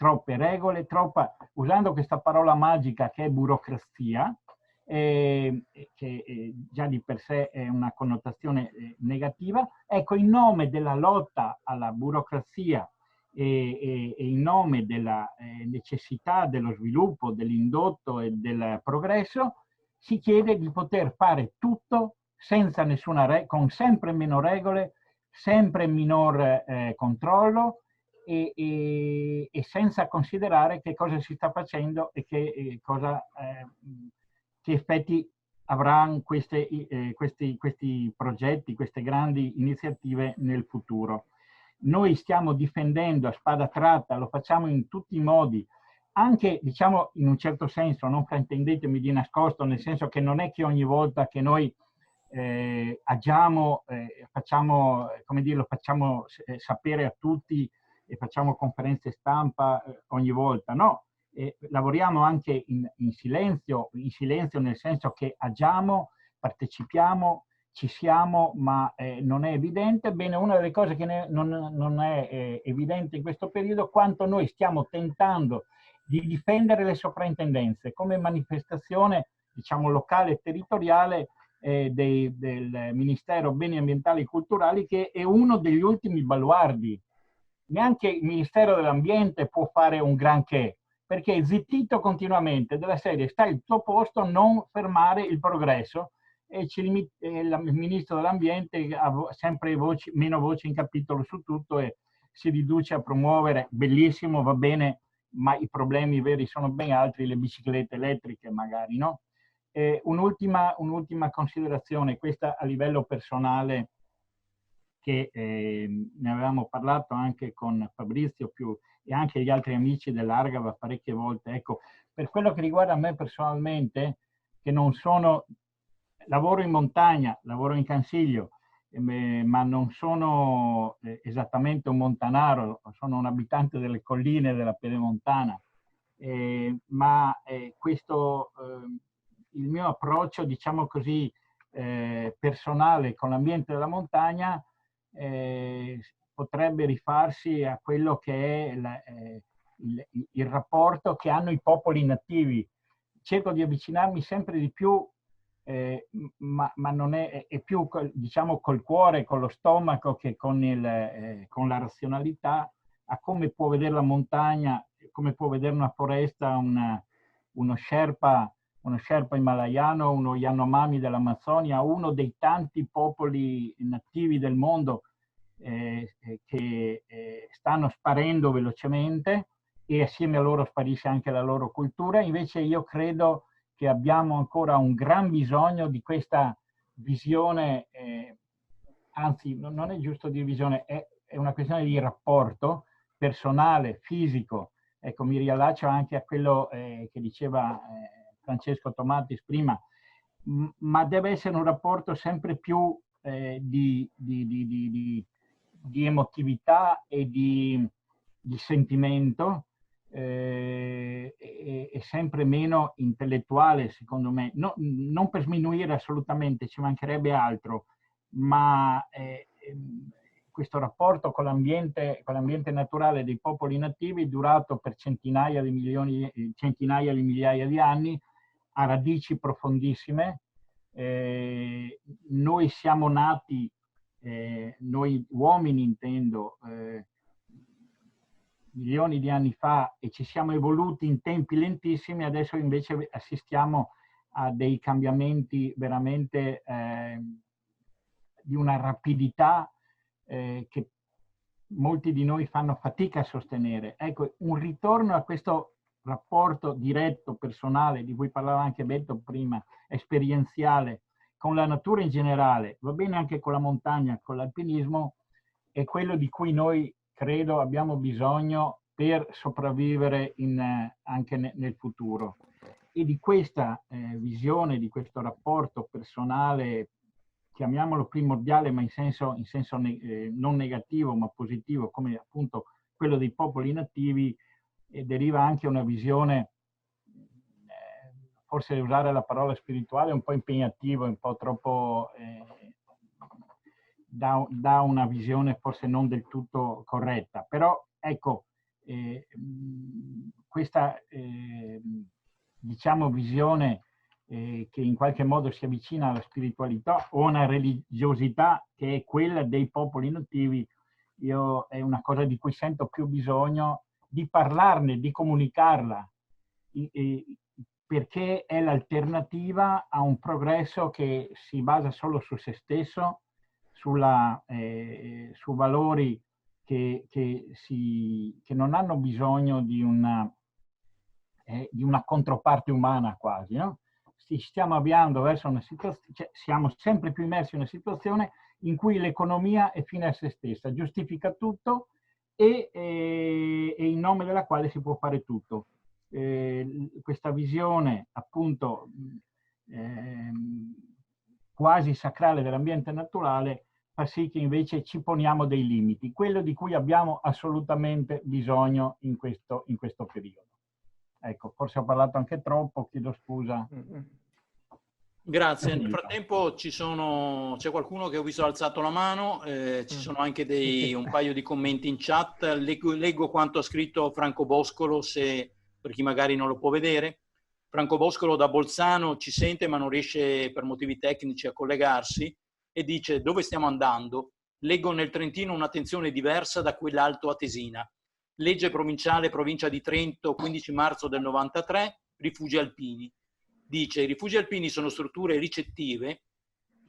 usando questa parola magica che è burocrazia, che già di per sé è una connotazione negativa. Ecco, in nome della lotta alla burocrazia e in nome della necessità dello sviluppo, dell'indotto e del progresso, si chiede di poter fare tutto senza con sempre meno regole, sempre minor controllo e senza considerare che cosa si sta facendo e che effetti avranno questi progetti, queste grandi iniziative nel futuro. Noi stiamo difendendo a spada tratta, lo facciamo in tutti i modi, anche diciamo in un certo senso, non fraintendetemi di nascosto, nel senso che non è che ogni volta che noi agiamo, facciamo sapere a tutti e facciamo conferenze stampa ogni volta, no. Lavoriamo anche in silenzio nel senso che agiamo, partecipiamo, ci siamo, ma non è evidente. Bene, una delle cose che non è evidente in questo periodo è quanto noi stiamo tentando di difendere le soprintendenze come manifestazione, diciamo, locale e territoriale del Ministero Beni Ambientali e Culturali, che è uno degli ultimi baluardi. Neanche il Ministero dell'Ambiente può fare un granché, perché è zittito continuamente, della serie sta al tuo posto, non fermare il progresso, e il Ministro dell'Ambiente ha sempre meno voce in capitolo su tutto e si riduce a promuovere, bellissimo, va bene, ma i problemi veri sono ben altri, le biciclette elettriche magari, no? Un'ultima considerazione, questa a livello personale, che ne avevamo parlato anche con Fabrizio e anche gli altri amici dell'Argava parecchie volte. Ecco, per quello che riguarda me personalmente, che non sono, lavoro in montagna, lavoro in Cansiglio, ma non sono esattamente un montanaro, sono un abitante delle colline della Pedemontana, ma il mio approccio, diciamo così, personale con l'ambiente della montagna potrebbe rifarsi a quello che è il rapporto che hanno i popoli nativi. Cerco di avvicinarmi sempre di più, ma non è più, diciamo, col cuore, con lo stomaco che con la razionalità, a come può vedere la montagna, come può vedere una foresta uno Sherpa himalayano, uno Yanomami dell'Amazzonia, uno dei tanti popoli nativi del mondo che stanno sparendo velocemente, e assieme a loro sparisce anche la loro cultura. Invece io credo che abbiamo ancora un gran bisogno di questa visione, anzi non è giusto dire visione, è una questione di rapporto personale, fisico. Ecco, mi riallaccio anche a quello che diceva Francesco Tomatis prima, ma deve essere un rapporto sempre più di emotività e di sentimento, e sempre meno intellettuale, secondo me. No, non per sminuire assolutamente, ci mancherebbe altro, ma questo rapporto con l'ambiente naturale dei popoli nativi, durato per centinaia di migliaia di anni, ha radici profondissime. Noi siamo nati, noi uomini intendo, milioni di anni fa, e ci siamo evoluti in tempi lentissimi. Adesso invece assistiamo a dei cambiamenti veramente di una rapidità che molti di noi fanno fatica a sostenere. Ecco, un ritorno a questo rapporto diretto, personale, di cui parlava anche Beto prima, esperienziale, con la natura in generale, va bene anche con la montagna, con l'alpinismo, è quello di cui noi credo abbiamo bisogno per sopravvivere anche nel futuro. E di questa visione, di questo rapporto personale, chiamiamolo primordiale, ma in senso non negativo ma positivo, come appunto quello dei popoli nativi, deriva anche una visione, forse usare la parola spirituale è un po' impegnativo, un po' troppo, dà una visione forse non del tutto corretta, però ecco, questa diciamo visione che in qualche modo si avvicina alla spiritualità o una religiosità che è quella dei popoli nativi, è una cosa di cui sento più bisogno di parlarne, di comunicarla, perché è l'alternativa a un progresso che si basa solo su se stesso, su valori che non hanno bisogno di una controparte umana quasi, no? Stiamo avviando verso una situazione, cioè siamo sempre più immersi in una situazione in cui l'economia è fine a se stessa, giustifica tutto e in nome della quale si può fare tutto. Questa visione appunto quasi sacrale dell'ambiente naturale fa sì che invece ci poniamo dei limiti, quello di cui abbiamo assolutamente bisogno in questo periodo. Ecco, forse ho parlato anche troppo, chiedo scusa. Grazie. Nel frattempo c'è qualcuno che ho visto ha alzato la mano, ci sono anche un paio di commenti in chat. Leggo quanto ha scritto Franco Boscolo, per chi magari non lo può vedere. Franco Boscolo da Bolzano ci sente ma non riesce per motivi tecnici a collegarsi e dice: dove stiamo andando? Leggo nel Trentino un'attenzione diversa da quella altoatesina. Legge provinciale, provincia di Trento, 15 marzo del 93, rifugi alpini. Dice: i rifugi alpini sono strutture ricettive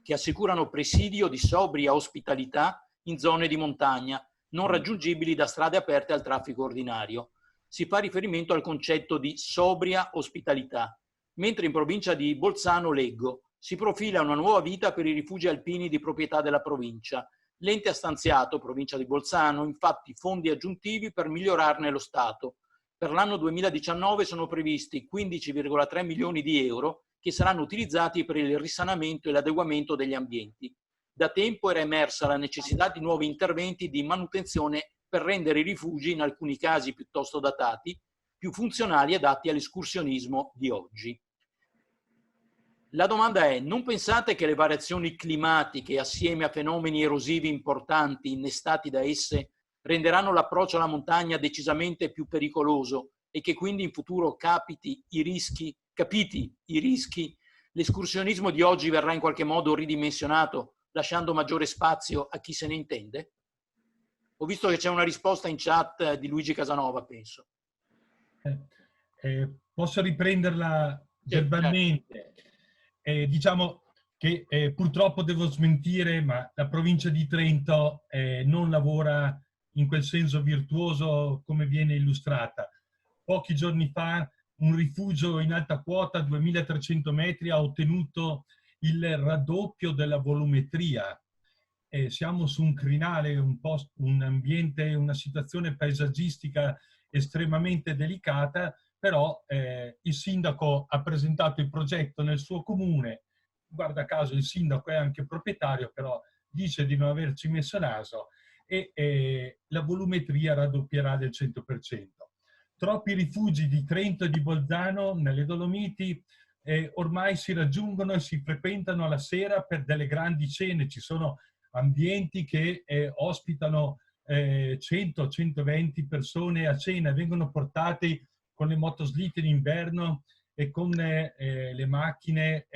che assicurano presidio di sobria ospitalità in zone di montagna, non raggiungibili da strade aperte al traffico ordinario. Si fa riferimento al concetto di sobria ospitalità, mentre in provincia di Bolzano leggo: si profila una nuova vita per i rifugi alpini di proprietà della provincia. L'ente ha stanziato, provincia di Bolzano, infatti fondi aggiuntivi per migliorarne lo stato. Per l'anno 2019 sono previsti 15,3 milioni di euro che saranno utilizzati per il risanamento e l'adeguamento degli ambienti. Da tempo era emersa la necessità di nuovi interventi di manutenzione per rendere i rifugi, in alcuni casi piuttosto datati, più funzionali e adatti all'escursionismo di oggi. La domanda è: non pensate che le variazioni climatiche, assieme a fenomeni erosivi importanti innestati da esse, renderanno l'approccio alla montagna decisamente più pericoloso e che quindi in futuro capiti i rischi, l'escursionismo di oggi verrà in qualche modo ridimensionato, lasciando maggiore spazio a chi se ne intende? Ho visto che c'è una risposta in chat di Luigi Casanova, penso. Posso riprenderla verbalmente? Certo. Diciamo che purtroppo devo smentire, ma la provincia di Trento non lavora in quel senso virtuoso come viene illustrata. Pochi giorni fa un rifugio in alta quota, 2300 metri, ha ottenuto il raddoppio della volumetria. Siamo su un crinale, un ambiente, una situazione paesaggistica estremamente delicata, però il sindaco ha presentato il progetto nel suo comune. Guarda caso il sindaco è anche proprietario, però dice di non averci messo naso, e la volumetria raddoppierà del 100%. Troppi rifugi di Trento e di Bolzano nelle Dolomiti ormai si raggiungono e si frequentano alla sera per delle grandi cene. Ci sono ambienti che ospitano 100-120 persone a cena, vengono portati con le motoslitte in inverno e con le macchine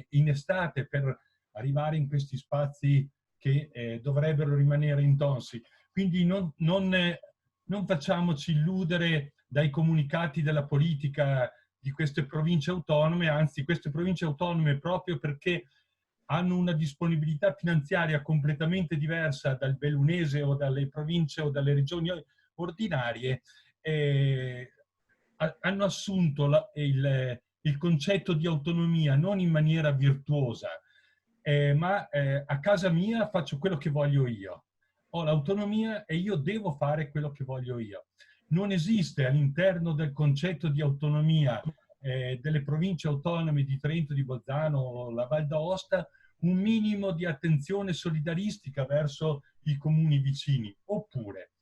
in estate per arrivare in questi spazi che dovrebbero rimanere intonsi. Quindi non facciamoci illudere dai comunicati della politica di queste province autonome, anzi queste province autonome, proprio perché hanno una disponibilità finanziaria completamente diversa dal bellunese o dalle province o dalle regioni ordinarie, hanno assunto il concetto di autonomia non in maniera virtuosa, ma a casa mia faccio quello che voglio io. Ho l'autonomia e io devo fare quello che voglio io. Non esiste all'interno del concetto di autonomia delle province autonome di Trento, di Bolzano o la Val d'Aosta un minimo di attenzione solidaristica verso i comuni vicini. Oppure,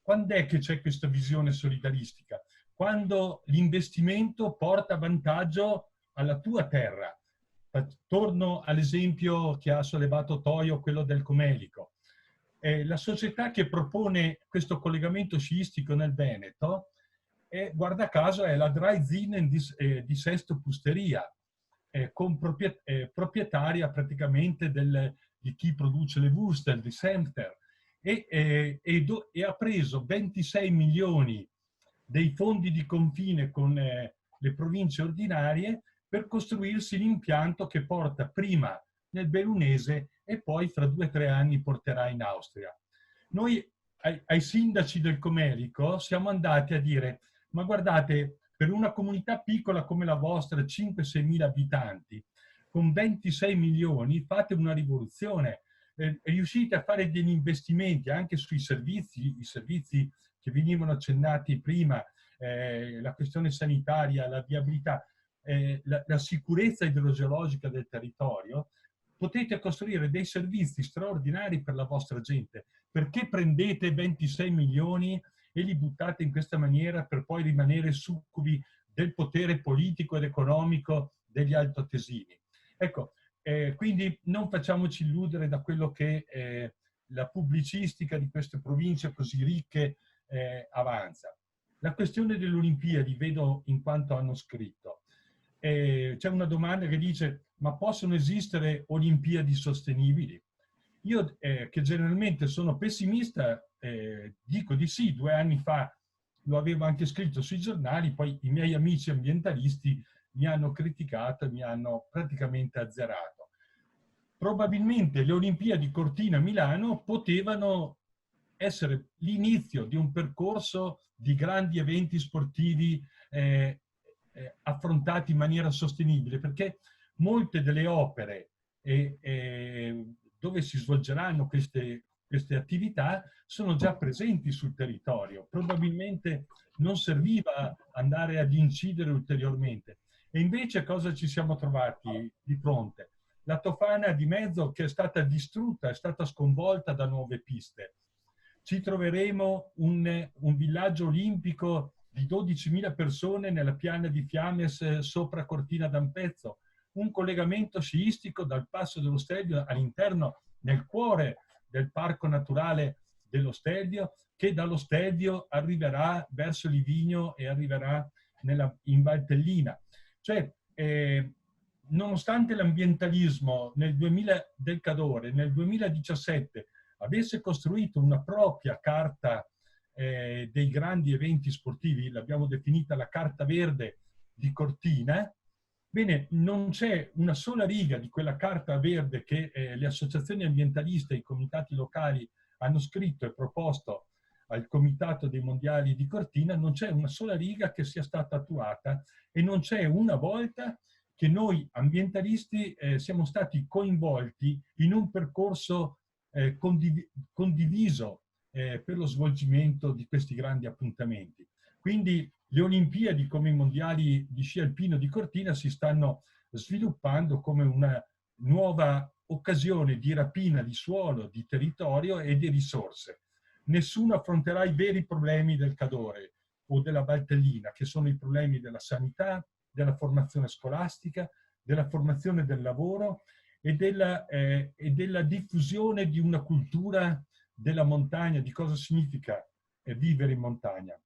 quando è che c'è questa visione solidaristica? Quando l'investimento porta vantaggio alla tua terra. Torno all'esempio che ha sollevato Toio, quello del Comelico. La società che propone questo collegamento sciistico nel Veneto, guarda caso, è la Dry Zinnen di Sesto Pusteria, proprietaria praticamente di chi produce le Wurst, di Semter, e ha preso 26 milioni dei fondi di confine con le province ordinarie per costruirsi l'impianto che porta prima nel bellunese e poi fra 2 o 3 anni porterà in Austria. Noi ai sindaci del Comelico siamo andati a dire: ma guardate, per una comunità piccola come la vostra, 5-6 mila abitanti, con 26 milioni fate una rivoluzione, riuscite a fare degli investimenti anche sui servizi, i servizi che venivano accennati prima, la questione sanitaria, la viabilità, la sicurezza idrogeologica del territorio. Potete costruire dei servizi straordinari per la vostra gente. Perché prendete 26 milioni e li buttate in questa maniera per poi rimanere succubi del potere politico ed economico degli altoatesini? Ecco, quindi non facciamoci illudere da quello che la pubblicistica di queste province così ricche avanza. La questione delle Olimpiadi, vedo in quanto hanno scritto, c'è una domanda che dice: ma possono esistere Olimpiadi sostenibili? Io che generalmente sono pessimista dico di sì. 2 anni fa lo avevo anche scritto sui giornali, poi i miei amici ambientalisti mi hanno criticato e mi hanno praticamente azzerato. Probabilmente le Olimpiadi Cortina-Milano potevano essere l'inizio di un percorso di grandi eventi sportivi affrontati in maniera sostenibile, perché molte delle opere dove si svolgeranno queste attività sono già presenti sul territorio. Probabilmente non serviva andare ad incidere ulteriormente. E invece cosa ci siamo trovati di fronte? La Tofana di mezzo, che è stata distrutta, è stata sconvolta da nuove piste. Ci troveremo un villaggio olimpico di 12.000 persone nella piana di Fiames sopra Cortina d'Ampezzo. un collegamento sciistico dal passo dello Stelvio all'interno, nel cuore del parco naturale dello Stelvio, che dallo Stelvio arriverà verso Livigno e arriverà in Valtellina. Cioè, nonostante l'ambientalismo del Cadore nel 2017 avesse costruito una propria carta dei grandi eventi sportivi, l'abbiamo definita la Carta Verde di Cortina, bene, non c'è una sola riga di quella Carta Verde che le associazioni ambientaliste e i comitati locali hanno scritto e proposto al Comitato dei Mondiali di Cortina, non c'è una sola riga che sia stata attuata e non c'è una volta che noi ambientalisti siamo stati coinvolti in un percorso condiviso per lo svolgimento di questi grandi appuntamenti. Quindi le Olimpiadi come i Mondiali di sci alpino di Cortina si stanno sviluppando come una nuova occasione di rapina di suolo, di territorio e di risorse. Nessuno affronterà i veri problemi del Cadore o della Valtellina, che sono i problemi della sanità, della formazione scolastica, della formazione del lavoro e della diffusione di una cultura della montagna, di cosa significa vivere in montagna.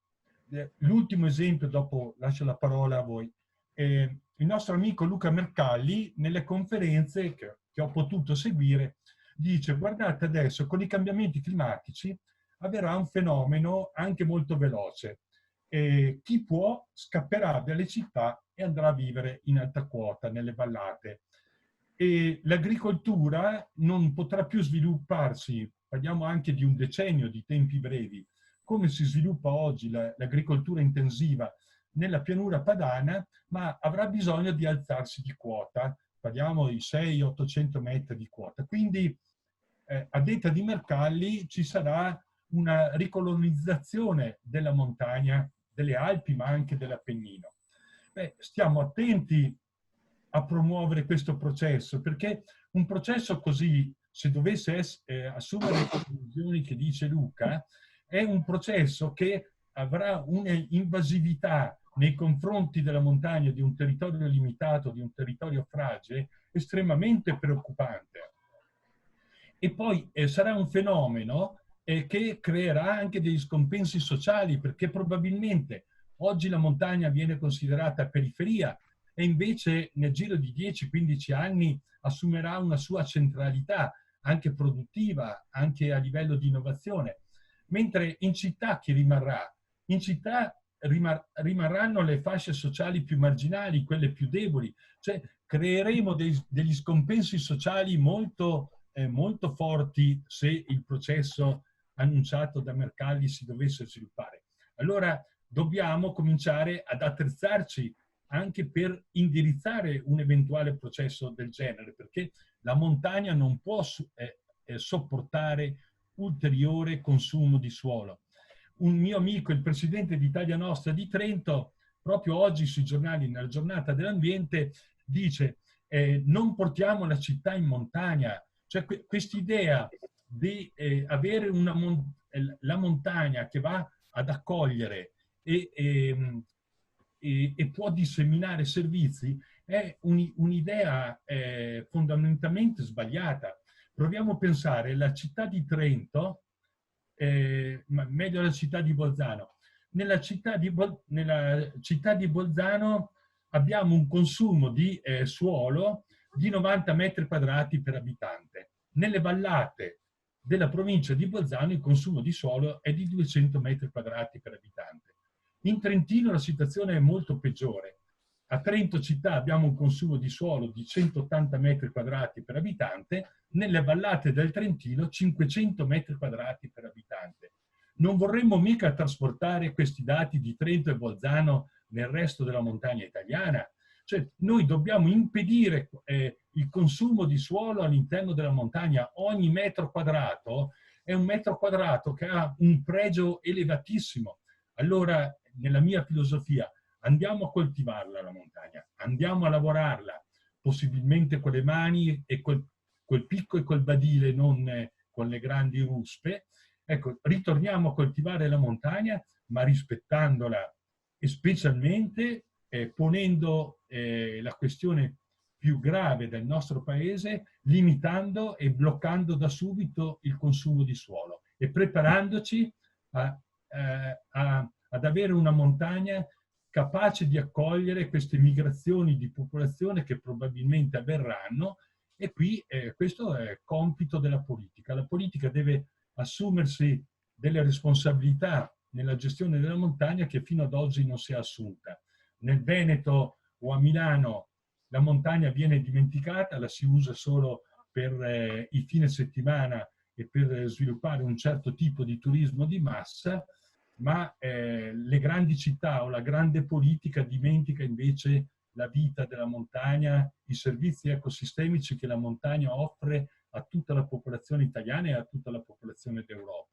L'ultimo esempio, dopo lascio la parola a voi. Il nostro amico Luca Mercalli, nelle conferenze che ho potuto seguire, dice: guardate adesso, con i cambiamenti climatici avverrà un fenomeno anche molto veloce. Chi può scapperà dalle città e andrà a vivere in alta quota, nelle vallate. E l'agricoltura non potrà più svilupparsi, parliamo anche di un decennio di tempi brevi, come si sviluppa oggi l'agricoltura intensiva nella pianura padana, ma avrà bisogno di alzarsi di quota, parliamo di 600-800 metri di quota. Quindi, a detta di Mercalli, ci sarà una ricolonizzazione della montagna, delle Alpi, ma anche dell'Appennino. Stiamo attenti a promuovere questo processo, perché un processo così, se dovesse assumere le conclusioni che dice Luca, è un processo che avrà un'invasività nei confronti della montagna, di un territorio limitato, di un territorio fragile, estremamente preoccupante. E poi sarà un fenomeno che creerà anche degli scompensi sociali, perché probabilmente oggi la montagna viene considerata periferia e invece nel giro di 10-15 anni assumerà una sua centralità, anche produttiva, anche a livello di innovazione. Mentre in città chi rimarrà? In città rimarranno le fasce sociali più marginali, quelle più deboli, cioè creeremo degli scompensi sociali molto forti se il processo annunciato da Mercalli si dovesse sviluppare. Allora dobbiamo cominciare ad attrezzarci anche per indirizzare un eventuale processo del genere, perché la montagna non può sopportare ulteriore consumo di suolo. Un mio amico, il presidente di Italia Nostra di Trento, proprio oggi sui giornali, nella giornata dell'ambiente, dice non portiamo la città in montagna. Cioè quest'idea di avere la montagna che va ad accogliere e può disseminare servizi è un'idea fondamentalmente sbagliata. Proviamo a pensare alla città di Trento, ma meglio la città di Bolzano. Nella città di Bolzano abbiamo un consumo di suolo di 90 metri quadrati per abitante. Nelle vallate della provincia di Bolzano il consumo di suolo è di 200 metri quadrati per abitante. In Trentino la situazione è molto peggiore. A Trento città abbiamo un consumo di suolo di 180 metri quadrati per abitante, nelle vallate del Trentino 500 metri quadrati per abitante. Non vorremmo mica trasportare questi dati di Trento e Bolzano nel resto della montagna italiana. Cioè, noi dobbiamo impedire il consumo di suolo all'interno della montagna. Ogni metro quadrato è un metro quadrato che ha un pregio elevatissimo. Allora, nella mia filosofia, andiamo a coltivarla la montagna, andiamo a lavorarla, possibilmente con le mani e col picco e col badile, non con le grandi ruspe. Ecco, ritorniamo a coltivare la montagna, ma rispettandola e specialmente ponendo la questione più grave del nostro paese, limitando e bloccando da subito il consumo di suolo e preparandoci ad avere una montagna capace di accogliere queste migrazioni di popolazione che probabilmente avverranno. E qui questo è compito della politica. La politica deve assumersi delle responsabilità nella gestione della montagna che fino ad oggi non si è assunta. Nel Veneto o a Milano la montagna viene dimenticata, la si usa solo per i fine settimana e per sviluppare un certo tipo di turismo di massa, ma le grandi città o la grande politica dimentica invece la vita della montagna, i servizi ecosistemici che la montagna offre a tutta la popolazione italiana e a tutta la popolazione d'Europa.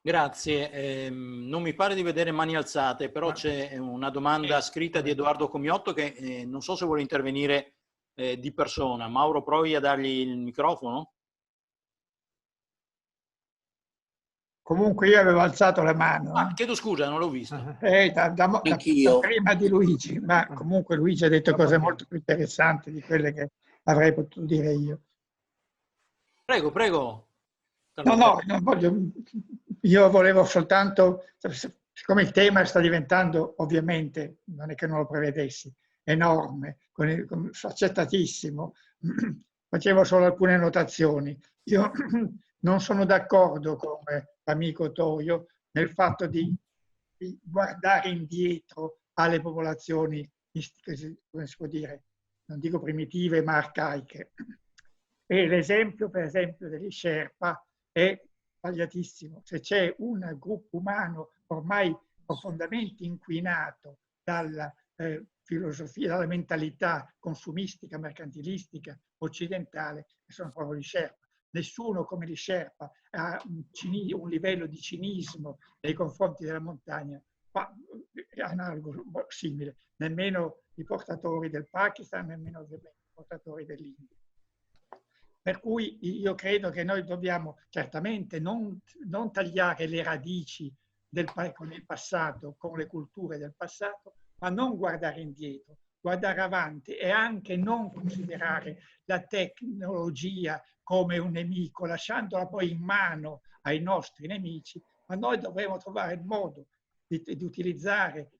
Grazie. Non mi pare di vedere mani alzate, però c'è una domanda scritta di Edoardo Comiotto che non so se vuole intervenire di persona. Mauro, provi a dargli il microfono. Comunque io avevo alzato la mano. Chiedo scusa, non l'ho visto. Da prima di Luigi, ma comunque Luigi ha detto cose molto più interessanti di quelle che avrei potuto dire io. Prego, prego. No, non voglio. Io volevo soltanto, siccome il tema sta diventando, ovviamente, non è che non lo prevedessi, enorme, accettatissimo, facevo solo alcune notazioni. Io non sono d'accordo con l'amico Toio nel fatto di guardare indietro alle popolazioni, come si può dire, non dico primitive ma arcaiche. E l'esempio, per esempio, degli Sherpa è sbagliatissimo. Se c'è un gruppo umano ormai profondamente inquinato dalla filosofia, dalla mentalità consumistica, mercantilistica, occidentale, sono proprio gli Sherpa. Nessuno come gli Sherpa ha un livello di cinismo nei confronti della montagna analogo, simile, nemmeno i portatori del Pakistan, nemmeno ovviamente i portatori dell'India. Per cui io credo che noi dobbiamo certamente non tagliare le radici con il passato, con le culture del passato, ma non guardare indietro, guardare avanti e anche non considerare la tecnologia come un nemico, lasciandola poi in mano ai nostri nemici, ma noi dovremo trovare il modo di utilizzare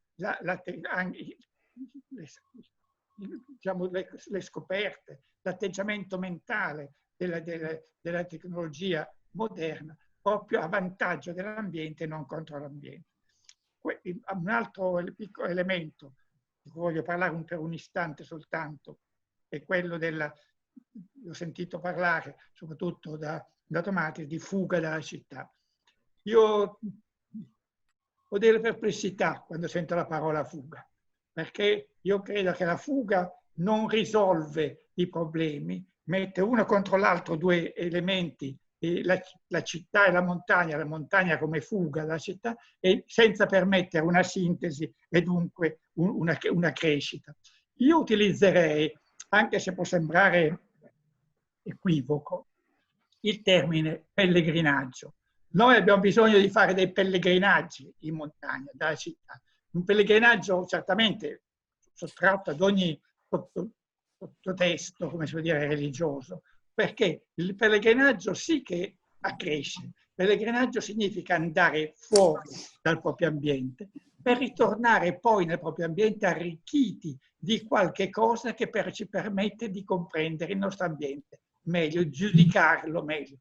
le scoperte, l'atteggiamento mentale della tecnologia moderna proprio a vantaggio dell'ambiente e non contro l'ambiente. Un altro piccolo elemento di cui voglio parlare per un istante soltanto è quello ho sentito parlare soprattutto da Tomatis di fuga dalla città. Io ho delle perplessità quando sento la parola fuga, perché io credo che la fuga non risolve i problemi, mette uno contro l'altro due elementi, la città e la montagna come fuga dalla città, e senza permettere una sintesi e dunque una crescita. Io utilizzerei, anche se può sembrare equivoco, il termine pellegrinaggio. Noi abbiamo bisogno di fare dei pellegrinaggi in montagna, dalla città. Un pellegrinaggio certamente sottratto ad ogni sottotesto, come si può dire, religioso, perché il pellegrinaggio sì che accresce. Il pellegrinaggio significa andare fuori dal proprio ambiente per ritornare poi nel proprio ambiente arricchiti di qualche cosa che ci permette di comprendere il nostro ambiente meglio, giudicarlo meglio.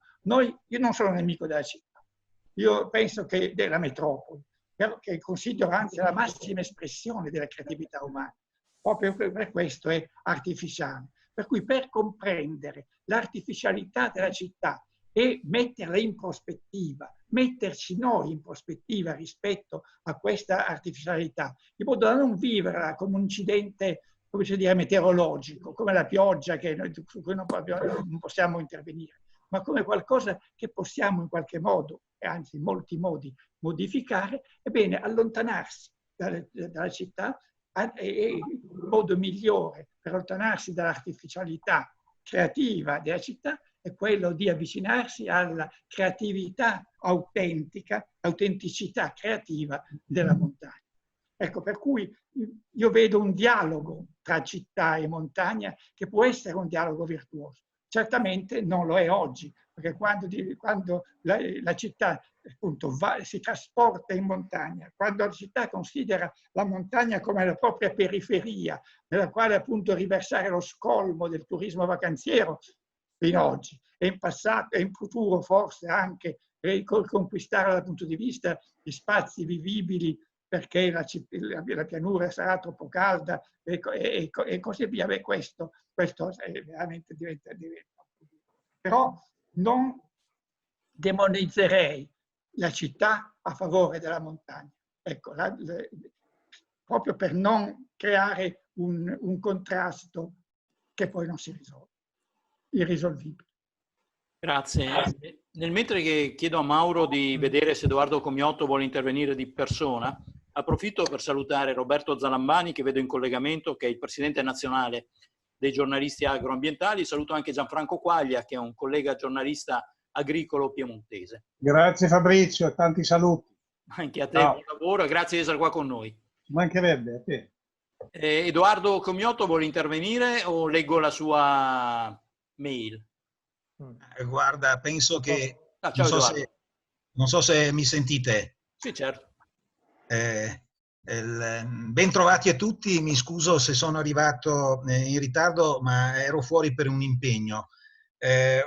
Io non sono nemico della città, io penso che della metropoli, che considero anzi la massima espressione della creatività umana. Proprio per questo è artificiale. Per cui per comprendere l'artificialità della città e metterla in prospettiva, metterci noi in prospettiva rispetto a questa artificialità, in modo da non viverla come un incidente, come si dice, meteorologico, come la pioggia su cui non possiamo intervenire, ma come qualcosa che possiamo in qualche modo, e anzi in molti modi, modificare, ebbene allontanarsi dalla città. E il modo migliore per allontanarsi dall'artificialità creativa della città è quello di avvicinarsi alla creatività autenticità creativa della montagna. Ecco, per cui io vedo un dialogo tra città e montagna che può essere un dialogo virtuoso. Certamente non lo è oggi, perché quando la città appunto si trasporta in montagna, quando la città considera la montagna come la propria periferia, nella quale appunto riversare lo scolmo del turismo vacanziero, fino ad oggi, e in passato e in futuro forse anche conquistare dal punto di vista di spazi vivibili, perché la pianura sarà troppo calda e così via. Beh, questo veramente diventa. Però non demonizzerei la città a favore della montagna. Ecco, proprio per non creare un contrasto che poi non si risolve, irrisolvibile. Grazie. Nel mentre che chiedo a Mauro di vedere se Edoardo Comiotto vuole intervenire di persona, approfitto per salutare Roberto Zalambani, che vedo in collegamento, che è il presidente nazionale dei giornalisti agroambientali. Saluto anche Gianfranco Quaglia, che è un collega giornalista agricolo piemontese. Grazie Fabrizio, tanti saluti. Anche a te, buon lavoro e grazie di essere qua con noi. Ci mancherebbe, a te. Edoardo Comiotto vuole intervenire o leggo la sua mail? Guarda, penso che... Ciao, non so se mi sentite. Sì, certo. Ben trovati a tutti, mi scuso se sono arrivato in ritardo, ma ero fuori per un impegno.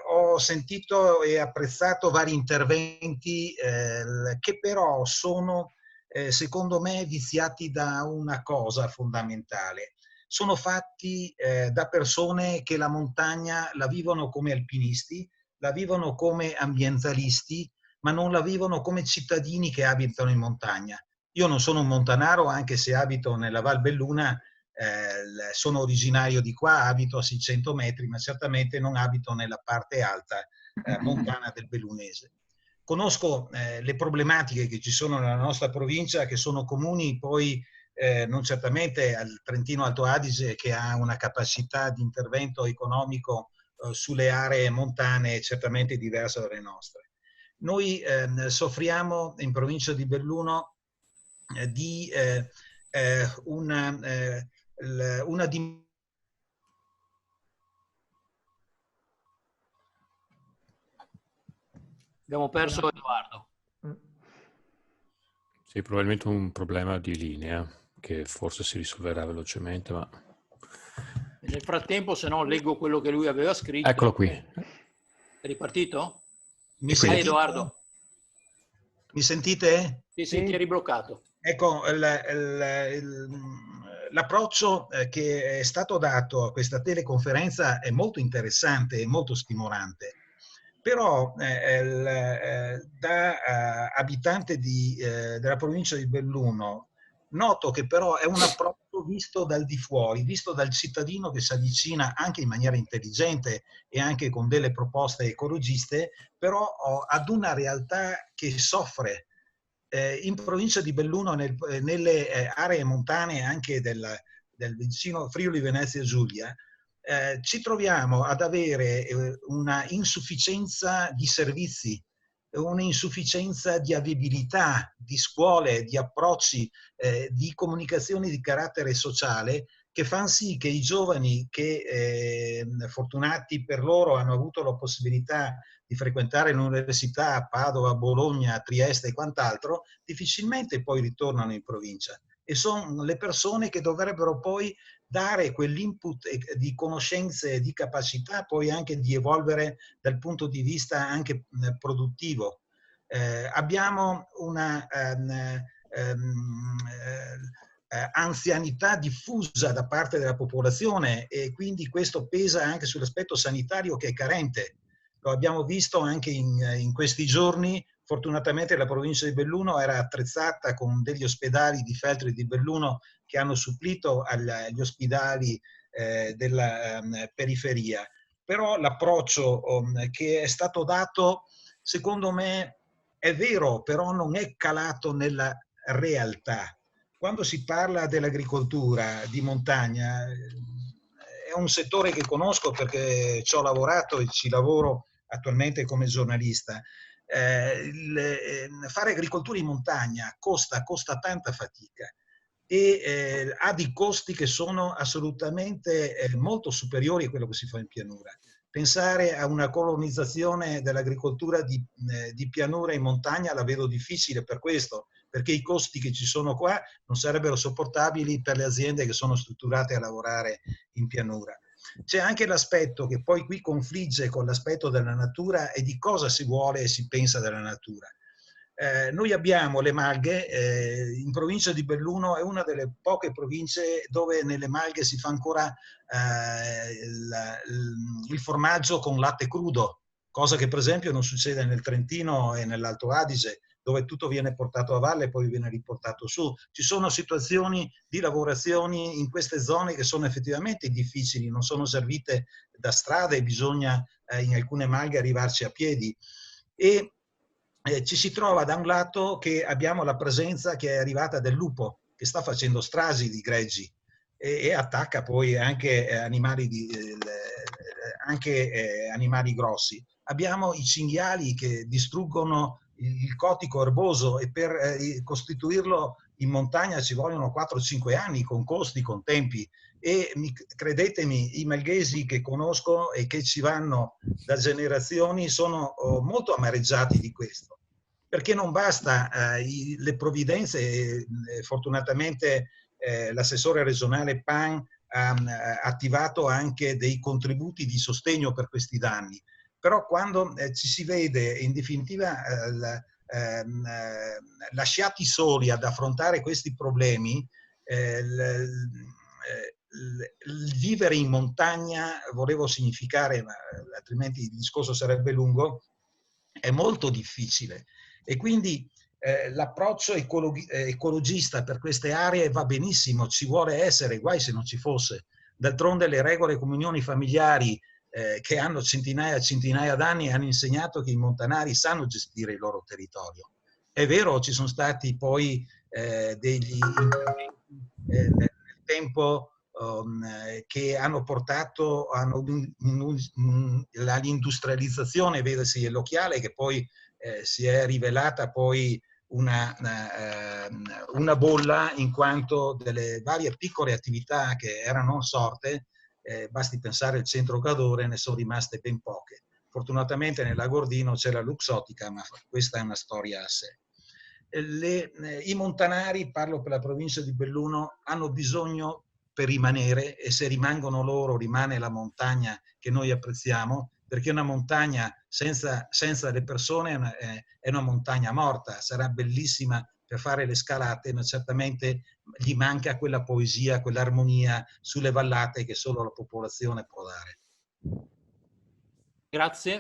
Ho sentito e apprezzato vari interventi che però sono, secondo me, viziati da una cosa fondamentale. Sono fatti da persone che la montagna la vivono come alpinisti, la vivono come ambientalisti, ma non la vivono come cittadini che abitano in montagna. Io non sono un montanaro, anche se abito nella Val Belluna, sono originario di qua, abito a 600 metri, ma certamente non abito nella parte alta montana del Bellunese. Conosco le problematiche che ci sono nella nostra provincia, che sono comuni poi non certamente al Trentino Alto Adige, che ha una capacità di intervento economico sulle aree montane certamente diversa dalle nostre. Noi soffriamo in provincia di Belluno di una Abbiamo perso Edoardo. Sì, probabilmente un problema di linea che forse si risolverà velocemente, ma... Nel frattempo, se no, leggo quello che lui aveva scritto. Eccolo qui. È ripartito? Mi sentite? Edoardo. Mi sentite? Sì, ti eri bloccato. Ecco, l'approccio che è stato dato a questa teleconferenza è molto interessante e molto stimolante. Però da abitante della provincia di Belluno noto che però è un approccio visto dal di fuori, visto dal cittadino che si avvicina anche in maniera intelligente e anche con delle proposte ecologiste, però ad una realtà che soffre. In provincia di Belluno, nelle aree montane anche del vicino Friuli Venezia Giulia, ci troviamo ad avere una insufficienza di servizi, un'insufficienza di avibilità, di scuole, di approcci, di comunicazioni di carattere sociale, che fanno sì che i giovani che, fortunati per loro, hanno avuto la possibilità di frequentare l'università a Padova, Bologna, Trieste e quant'altro, difficilmente poi ritornano in provincia. E sono le persone che dovrebbero poi dare quell'input di conoscenze e di capacità poi anche di evolvere dal punto di vista anche produttivo. Abbiamo una anzianità diffusa da parte della popolazione e quindi questo pesa anche sull'aspetto sanitario che è carente. Lo abbiamo visto anche in questi giorni. Fortunatamente la provincia di Belluno era attrezzata con degli ospedali di Feltri di Belluno che hanno supplito agli ospedali della periferia. Però l'approccio che è stato dato, secondo me, è vero, però non è calato nella realtà. Quando si parla dell'agricoltura di montagna, è un settore che conosco perché ci ho lavorato e ci lavoro attualmente come giornalista. Fare agricoltura in montagna costa tanta fatica, e ha dei costi che sono assolutamente molto superiori a quello che si fa in pianura. Pensare a una colonizzazione dell'agricoltura di pianura in montagna la vedo difficile per questo, perché i costi che ci sono qua non sarebbero sopportabili per le aziende che sono strutturate a lavorare in pianura. C'è anche l'aspetto che poi qui confligge con l'aspetto della natura e di cosa si vuole e si pensa della natura. Noi abbiamo le Malghe, in provincia di Belluno è una delle poche province dove nelle Malghe si fa ancora il formaggio con latte crudo, cosa che per esempio non succede nel Trentino e nell'Alto Adige, dove tutto viene portato a valle e poi viene riportato su. Ci sono situazioni di lavorazioni in queste zone che sono effettivamente difficili, non sono servite da strada e bisogna in alcune Malghe arrivarci a piedi. E ci si trova da un lato che abbiamo la presenza che è arrivata del lupo, che sta facendo stragi di greggi e attacca poi anche animali grossi. Abbiamo i cinghiali che distruggono il cotico erboso e per costituirlo in montagna ci vogliono 4-5 anni con costi, con tempi. E credetemi, i malghesi che conosco e che ci vanno da generazioni sono molto amareggiati di questo, perché non basta le provvidenze. Fortunatamente l'assessore regionale Pan ha attivato anche dei contributi di sostegno per questi danni, però quando ci si vede in definitiva lasciati soli ad affrontare questi problemi, il vivere in montagna, volevo significare, ma altrimenti il discorso sarebbe lungo, è molto difficile. E quindi l'approccio ecologista per queste aree va benissimo, ci vuole essere, guai se non ci fosse. D'altronde le regole comunioni familiari che hanno centinaia e centinaia d'anni hanno insegnato che i montanari sanno gestire il loro territorio. È vero, ci sono stati poi degli interventi nel tempo che hanno portato all'industrializzazione, vedesi l'occhiale, che poi si è rivelata poi una bolla, in quanto delle varie piccole attività che erano sorte, basti pensare al centro Cadore, ne sono rimaste ben poche. Fortunatamente nell'Agordino c'è la Luxottica, ma questa è una storia a sé. I montanari, parlo per la provincia di Belluno, hanno bisogno per rimanere, e se rimangono loro rimane la montagna che noi apprezziamo, perché una montagna senza le persone è una montagna morta. Sarà bellissima per fare le scalate, ma certamente gli manca quella poesia, quell'armonia sulle vallate che solo la popolazione può dare. Grazie.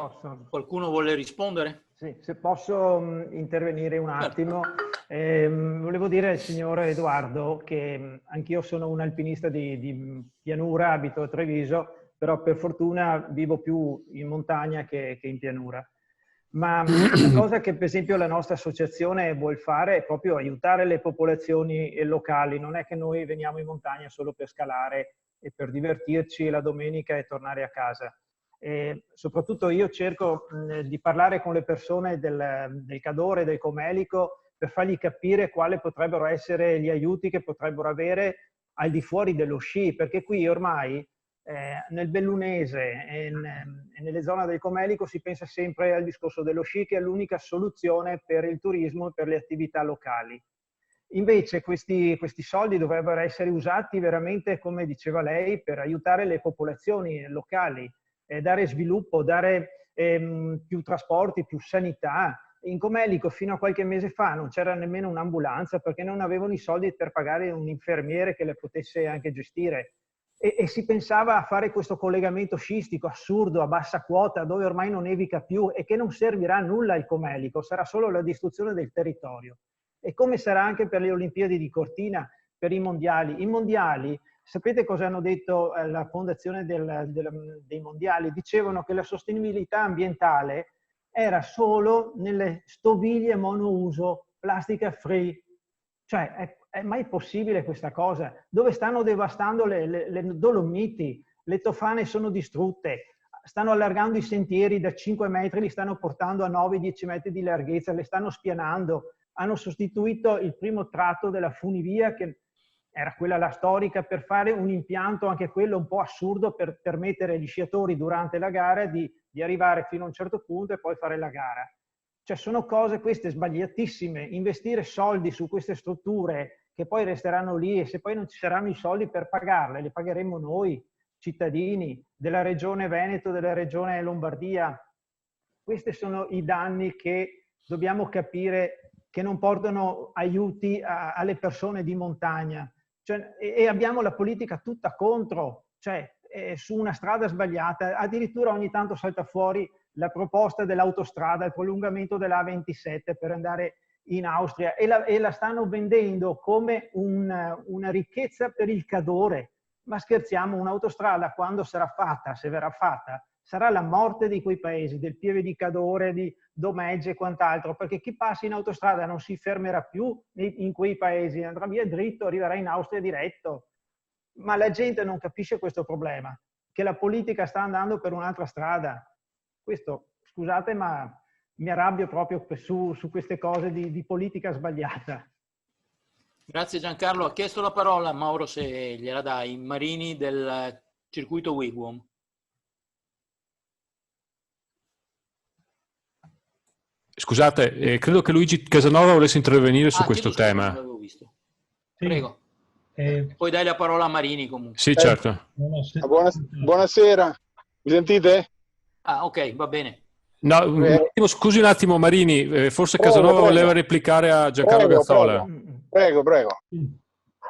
Qualcuno vuole rispondere? Sì, se posso intervenire un attimo. Volevo dire al signor Edoardo che anch'io sono un alpinista di pianura, abito a Treviso, però per fortuna vivo più in montagna che in pianura. Ma la cosa che per esempio la nostra associazione vuol fare è proprio aiutare le popolazioni locali. Non è che noi veniamo in montagna solo per scalare e per divertirci la domenica e tornare a casa. E soprattutto io cerco di parlare con le persone del Cadore, del Comelico, per fargli capire quali potrebbero essere gli aiuti che potrebbero avere al di fuori dello sci, perché qui ormai nel bellunese e nelle zone del Comelico si pensa sempre al discorso dello sci, che è l'unica soluzione per il turismo e per le attività locali. Invece questi soldi dovrebbero essere usati veramente, come diceva lei, per aiutare le popolazioni locali, dare sviluppo, dare più trasporti, più sanità. In Comelico fino a qualche mese fa non c'era nemmeno un'ambulanza, perché non avevano i soldi per pagare un infermiere che le potesse anche gestire. E si pensava a fare questo collegamento scistico assurdo a bassa quota, dove ormai non nevica più e che non servirà a nulla il Comelico, sarà solo la distruzione del territorio. E come sarà anche per le Olimpiadi di Cortina, per i mondiali. I mondiali, sapete cosa hanno detto la fondazione dei mondiali? Dicevano che la sostenibilità ambientale era solo nelle stoviglie monouso, plastica free. Cioè, è mai possibile questa cosa? Dove stanno devastando le Dolomiti, le tofane sono distrutte, stanno allargando i sentieri da 5 metri, li stanno portando a 9-10 metri di larghezza, le stanno spianando, hanno sostituito il primo tratto della funivia che era quella la storica, per fare un impianto anche quello un po' assurdo per permettere agli sciatori durante la gara di arrivare fino a un certo punto e poi fare la gara. Cioè sono cose queste sbagliatissime, investire soldi su queste strutture che poi resteranno lì e se poi non ci saranno i soldi per pagarle, le pagheremo noi, cittadini della regione Veneto, della regione Lombardia. Questi sono i danni che dobbiamo capire che non portano aiuti alle persone di montagna. Cioè, e abbiamo la politica tutta contro, cioè su una strada sbagliata, addirittura ogni tanto salta fuori la proposta dell'autostrada, il prolungamento della A27 per andare in Austria e la stanno vendendo come una ricchezza per il Cadore. Ma scherziamo, un'autostrada quando sarà fatta, se verrà fatta, sarà la morte di quei paesi, del Pieve di Cadore, di Domegge e quant'altro, perché chi passa in autostrada non si fermerà più in quei paesi, andrà via dritto, arriverà in Austria diretto. Ma la gente non capisce questo problema, che la politica sta andando per un'altra strada. Questo, scusate, ma mi arrabbio proprio su queste cose di politica sbagliata. Grazie Giancarlo. Ha chiesto la parola, Mauro, se gliela dai, Marini del circuito Wigwam. Scusate, credo che Luigi Casanova volesse intervenire su questo tema. Non l'avevo visto. Prego. Poi dai la parola a Marini comunque. Sì, certo. Buonasera, mi sentite? Ah, ok, va bene. No, scusi un attimo Marini, forse Casanova voleva replicare a Giancarlo Gazzola. Prego.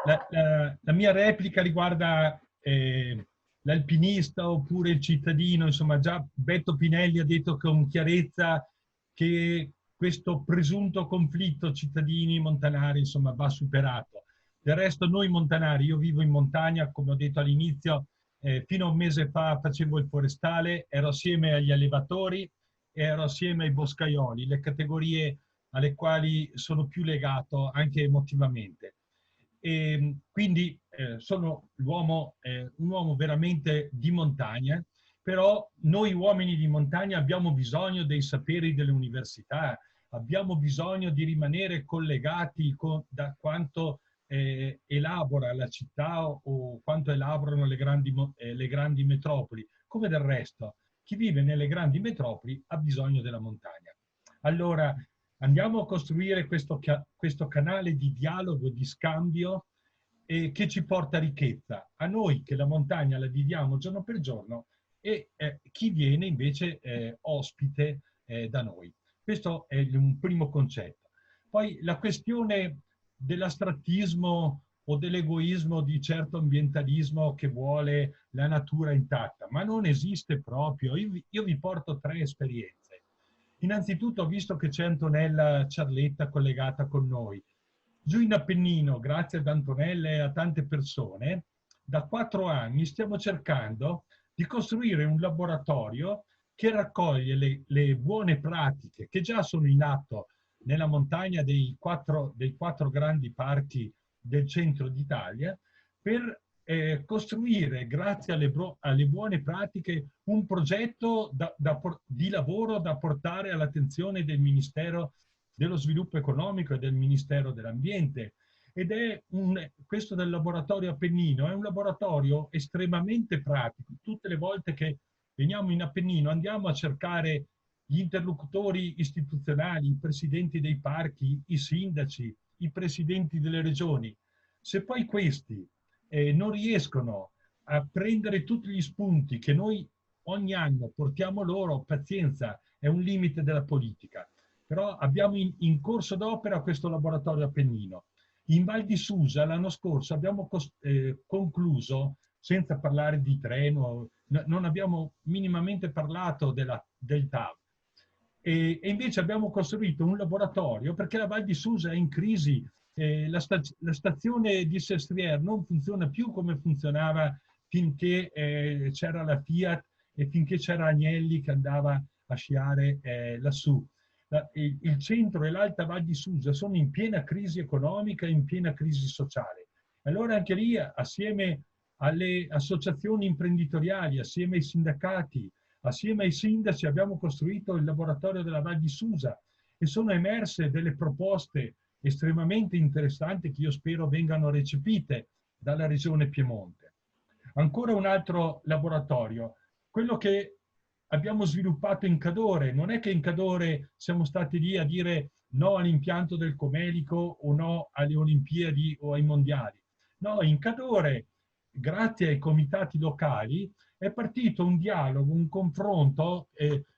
La mia replica riguarda l'alpinista oppure il cittadino. Insomma, già Betto Pinelli ha detto con chiarezza che questo presunto conflitto cittadini montanari, insomma, va superato. Del resto noi montanari, io vivo in montagna, come ho detto all'inizio, fino a un mese fa facevo il forestale, ero assieme agli allevatori e ero assieme ai boscaioli, le categorie alle quali sono più legato anche emotivamente. E quindi sono un uomo veramente di montagna, però noi uomini di montagna abbiamo bisogno dei saperi delle università, abbiamo bisogno di rimanere collegati da quanto elabora la città o quanto elaborano le grandi metropoli. Come del resto, chi vive nelle grandi metropoli ha bisogno della montagna. Allora, andiamo a costruire questo canale di dialogo, di scambio che ci porta ricchezza. A noi che la montagna la viviamo giorno per giorno e chi viene invece ospite da noi. Questo è un primo concetto. Poi la questione dell'astrattismo o dell'egoismo di certo ambientalismo che vuole la natura intatta, ma non esiste proprio. Io vi porto 3 esperienze. Innanzitutto ho visto che c'è Antonella Ciarletta collegata con noi. Giù in Appennino, grazie ad Antonella e a tante persone, da 4 anni stiamo cercando di costruire un laboratorio che raccoglie le buone pratiche che già sono in atto nella montagna dei 4 grandi parchi del centro d'Italia, per costruire, grazie alle buone pratiche, un progetto di lavoro da portare all'attenzione del Ministero dello Sviluppo Economico e del Ministero dell'Ambiente. Ed è questo del laboratorio Appennino, è un laboratorio estremamente pratico. Tutte le volte che veniamo in Appennino andiamo a cercare gli interlocutori istituzionali, i presidenti dei parchi, i sindaci, i presidenti delle regioni. Se poi questi non riescono a prendere tutti gli spunti che noi ogni anno portiamo loro, pazienza, è un limite della politica. Però abbiamo in corso d'opera questo laboratorio Appennino. In Val di Susa l'anno scorso abbiamo concluso, senza parlare di treno, non abbiamo minimamente parlato del TAV. E invece abbiamo costruito un laboratorio perché la Val di Susa è in crisi. La stazione di Sestriere non funziona più come funzionava finché c'era la Fiat e finché c'era Agnelli che andava a sciare lassù. Il centro e l'Alta Val di Susa sono in piena crisi economica e in piena crisi sociale. Allora anche lì, assieme alle associazioni imprenditoriali, assieme ai sindacati, assieme ai sindaci, abbiamo costruito il laboratorio della Val di Susa e sono emerse delle proposte estremamente interessanti che io spero vengano recepite. dalla regione Piemonte. Ancora un altro laboratorio, quello che abbiamo sviluppato in Cadore. Non è che in Cadore siamo stati lì a dire no all'impianto del Comelico o no alle Olimpiadi o ai Mondiali. No, in Cadore, grazie ai comitati locali, è partito un dialogo, un confronto,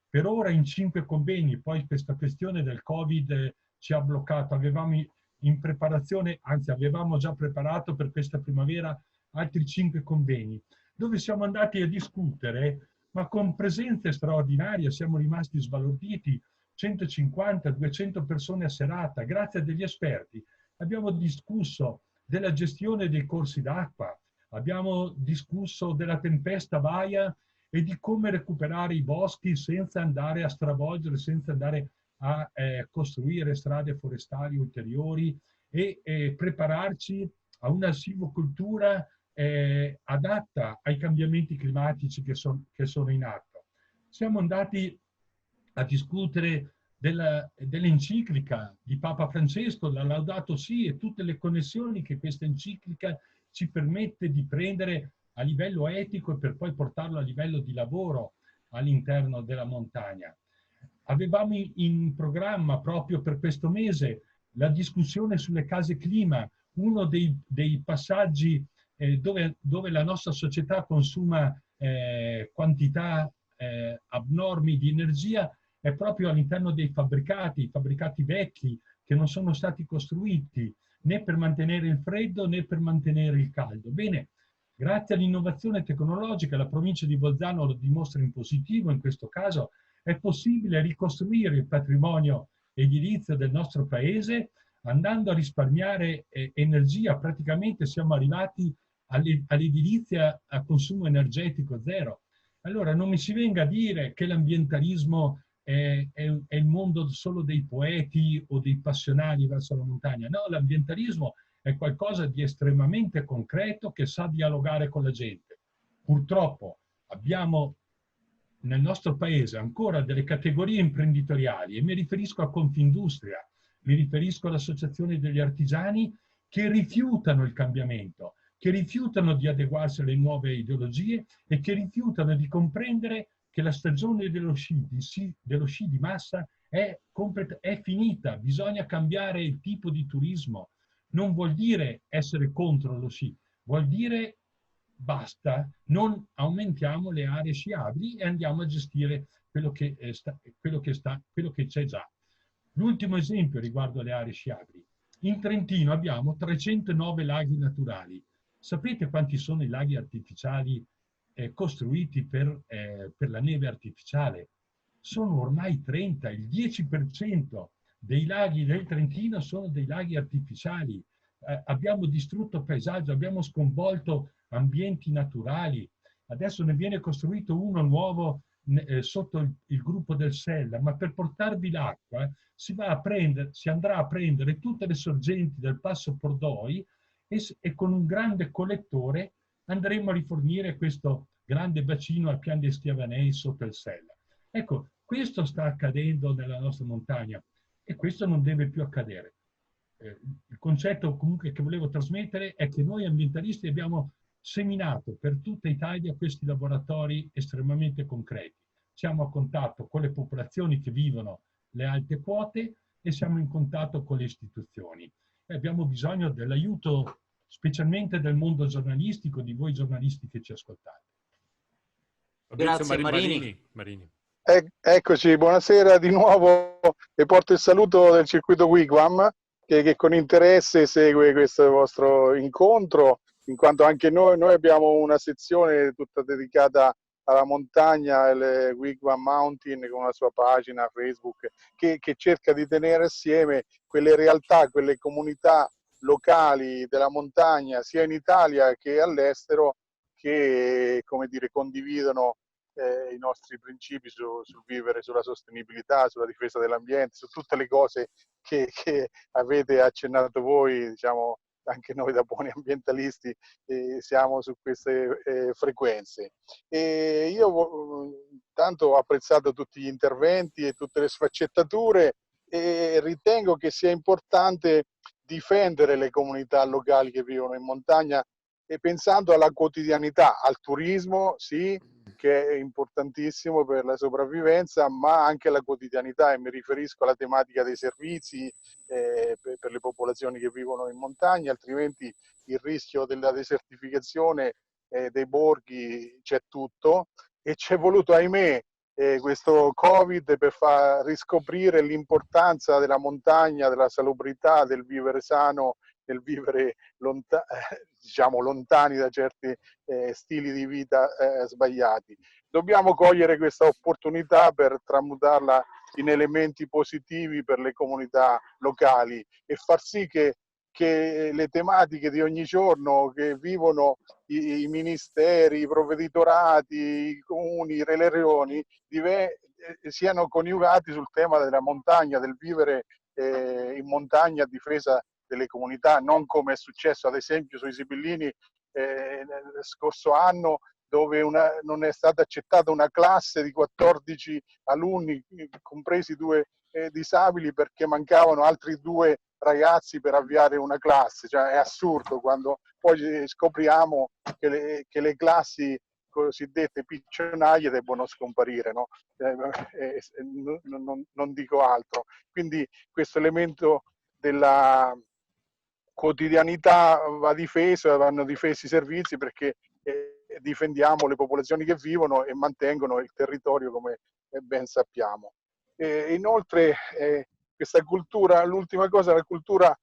per ora in 5 convegni, poi questa questione del Covid ci ha bloccato. Avevamo in preparazione, anzi avevamo già preparato per questa primavera altri 5 convegni, dove siamo andati a discutere, ma con presenze straordinarie, siamo rimasti sbalorditi, 150-200 persone a serata, grazie a degli esperti. Abbiamo discusso della gestione dei corsi d'acqua, abbiamo discusso della tempesta Vaia e di come recuperare i boschi senza andare a stravolgere, senza andare a costruire strade forestali ulteriori e prepararci a una silvicoltura adatta ai cambiamenti climatici che sono in atto. Siamo andati a discutere dell'enciclica di Papa Francesco, la Laudato Si, e tutte le connessioni che questa enciclica ci permette di prendere a livello etico e per poi portarlo a livello di lavoro all'interno della montagna. Avevamo in programma proprio per questo mese la discussione sulle case clima, uno dei passaggi dove la nostra società consuma quantità abnormi di energia è proprio all'interno dei fabbricati vecchi che non sono stati costruiti né per mantenere il freddo né per mantenere il caldo. Bene, grazie all'innovazione tecnologica, la provincia di Bolzano lo dimostra in positivo in questo caso, è possibile ricostruire il patrimonio edilizio del nostro paese andando a risparmiare energia. Praticamente siamo arrivati all'edilizia a consumo energetico zero. Allora non mi si venga a dire che l'ambientalismo è il mondo solo dei poeti o dei passionali verso la montagna. No, l'ambientalismo è qualcosa di estremamente concreto che sa dialogare con la gente. Purtroppo abbiamo nel nostro paese ancora delle categorie imprenditoriali, e mi riferisco a Confindustria, mi riferisco all'Associazione degli Artigiani, che rifiutano il cambiamento, che rifiutano di adeguarsi alle nuove ideologie e che rifiutano di comprendere che la stagione dello sci di massa è finita, bisogna cambiare il tipo di turismo. Non vuol dire essere contro lo sci, vuol dire basta, non aumentiamo le aree sciabili e andiamo a gestire quello che c'è già. L'ultimo esempio riguardo alle aree sciabili. In Trentino abbiamo 309 laghi naturali. Sapete quanti sono i laghi artificiali costruiti per la neve artificiale? Sono ormai 30, il 10% dei laghi del Trentino sono dei laghi artificiali. Abbiamo distrutto paesaggio, abbiamo sconvolto ambienti naturali. Adesso ne viene costruito uno nuovo sotto il gruppo del Sella, ma per portarvi l'acqua si andrà a prendere tutte le sorgenti del Passo Pordoi e con un grande collettore andremo a rifornire questo grande bacino al Pian dei Schiavanei sotto il Sella. Ecco, questo sta accadendo nella nostra montagna e questo non deve più accadere. Il concetto comunque che volevo trasmettere è che noi ambientalisti abbiamo seminato per tutta Italia questi laboratori estremamente concreti. Siamo a contatto con le popolazioni che vivono le alte quote e siamo in contatto con le istituzioni. E abbiamo bisogno dell'aiuto specialmente del mondo giornalistico, di voi giornalisti che ci ascoltate. Grazie Marini. Eccoci, buonasera di nuovo e porto il saluto del circuito Wigwam che con interesse segue questo vostro incontro, in quanto anche noi abbiamo una sezione tutta dedicata alla montagna, il Wigwam Mountain, con una sua pagina Facebook che cerca di tenere assieme quelle realtà, quelle comunità locali della montagna sia in Italia che all'estero che, come dire, condividono i nostri principi sul vivere, sulla sostenibilità, sulla difesa dell'ambiente, su tutte le cose che avete accennato voi. Diciamo, anche noi da buoni ambientalisti siamo su queste frequenze. E io tanto ho apprezzato tutti gli interventi e tutte le sfaccettature e ritengo che sia importante difendere le comunità locali che vivono in montagna e pensando alla quotidianità, al turismo, sì, che è importantissimo per la sopravvivenza, ma anche alla quotidianità, e mi riferisco alla tematica dei servizi per le popolazioni che vivono in montagna, altrimenti il rischio della desertificazione dei borghi c'è tutto, e c'è voluto, ahimè, questo Covid per far riscoprire l'importanza della montagna, della salubrità, del vivere sano, del vivere diciamo lontani da certi stili di vita sbagliati. Dobbiamo cogliere questa opportunità per tramutarla in elementi positivi per le comunità locali e far sì che le tematiche di ogni giorno che vivono i ministeri, i provveditorati, i comuni, le regioni siano coniugati sul tema della montagna, del vivere in montagna a difesa delle comunità, non come è successo ad esempio sui Sibillini nel scorso anno, dove non è stata accettata una classe di 14 alunni, compresi 2 disabili, perché mancavano altri 2 ragazzi per avviare una classe. Cioè, è assurdo quando poi scopriamo che le classi cosiddette piccionaie debbono scomparire, no? Non dico altro. Quindi questo elemento della quotidianità va difeso, vanno difesi i servizi, perché difendiamo le popolazioni che vivono e mantengono il territorio, come ben sappiamo. Inoltre questa cultura, l'ultima cosa, la cultura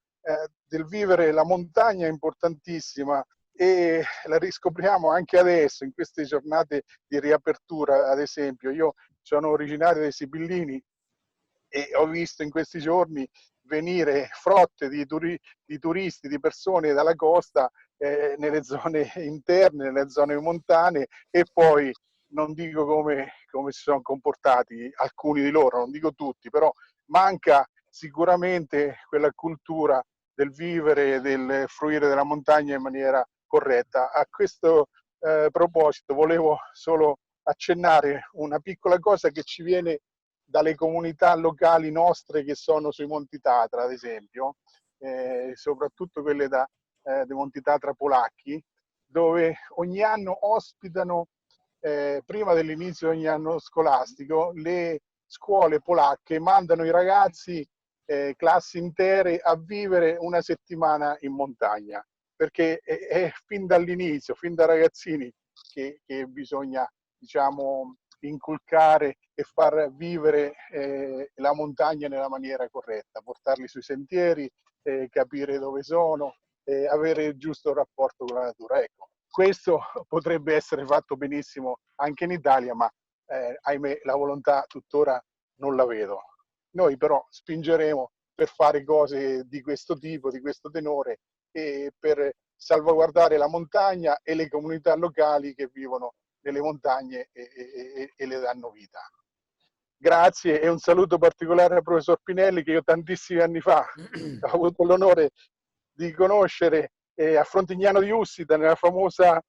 del vivere la montagna è importantissima e la riscopriamo anche adesso, in queste giornate di riapertura. Ad esempio, io sono originario dei Sibillini e ho visto in questi giorni venire frotte di turisti, di persone dalla costa nelle zone interne, nelle zone montane, e poi non dico come si sono comportati alcuni di loro, non dico tutti, però manca sicuramente quella cultura del vivere, del fruire della montagna in maniera corretta. A questo proposito volevo solo accennare una piccola cosa che ci viene dalle comunità locali nostre che sono sui Monti Tatra, ad esempio, soprattutto quelle dei Monti Tatra polacchi, dove ogni anno ospitano, prima dell'inizio di ogni anno scolastico, le scuole polacche mandano i ragazzi, classi intere, a vivere una settimana in montagna, perché è fin dall'inizio, fin da ragazzini, che bisogna, diciamo, inculcare e far vivere la montagna nella maniera corretta, portarli sui sentieri, capire dove sono, avere il giusto rapporto con la natura. Ecco, questo potrebbe essere fatto benissimo anche in Italia, ma ahimè la volontà tuttora non la vedo. Noi però spingeremo per fare cose di questo tipo, di questo tenore, e per salvaguardare la montagna e le comunità locali che vivono nelle montagne e le danno vita. Grazie, e un saluto particolare al professor Pinelli, che io tantissimi anni fa ho avuto l'onore di conoscere a Frontignano di Ussita, nella famosa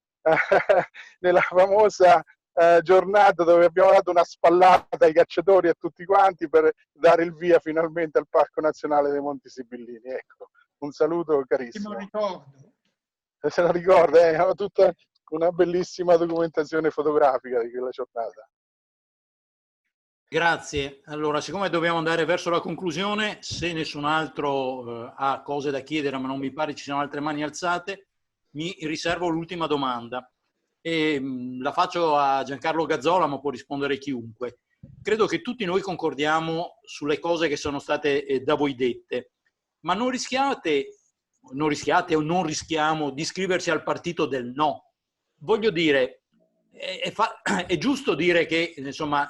giornata dove abbiamo dato una spallata ai cacciatori e a tutti quanti per dare il via finalmente al Parco Nazionale dei Monti Sibillini. Ecco, un saluto carissimo. Me lo ricordo. Se lo ricorda, ho tutta una bellissima documentazione fotografica di quella giornata. Grazie. Allora, siccome dobbiamo andare verso la conclusione, se nessun altro ha cose da chiedere, ma non mi pare ci siano altre mani alzate, mi riservo l'ultima domanda. E la faccio a Giancarlo Gazzola, ma può rispondere chiunque. Credo che tutti noi concordiamo sulle cose che sono state da voi dette, ma non rischiate o non rischiamo di iscriversi al partito del no. Voglio dire, è giusto dire che insomma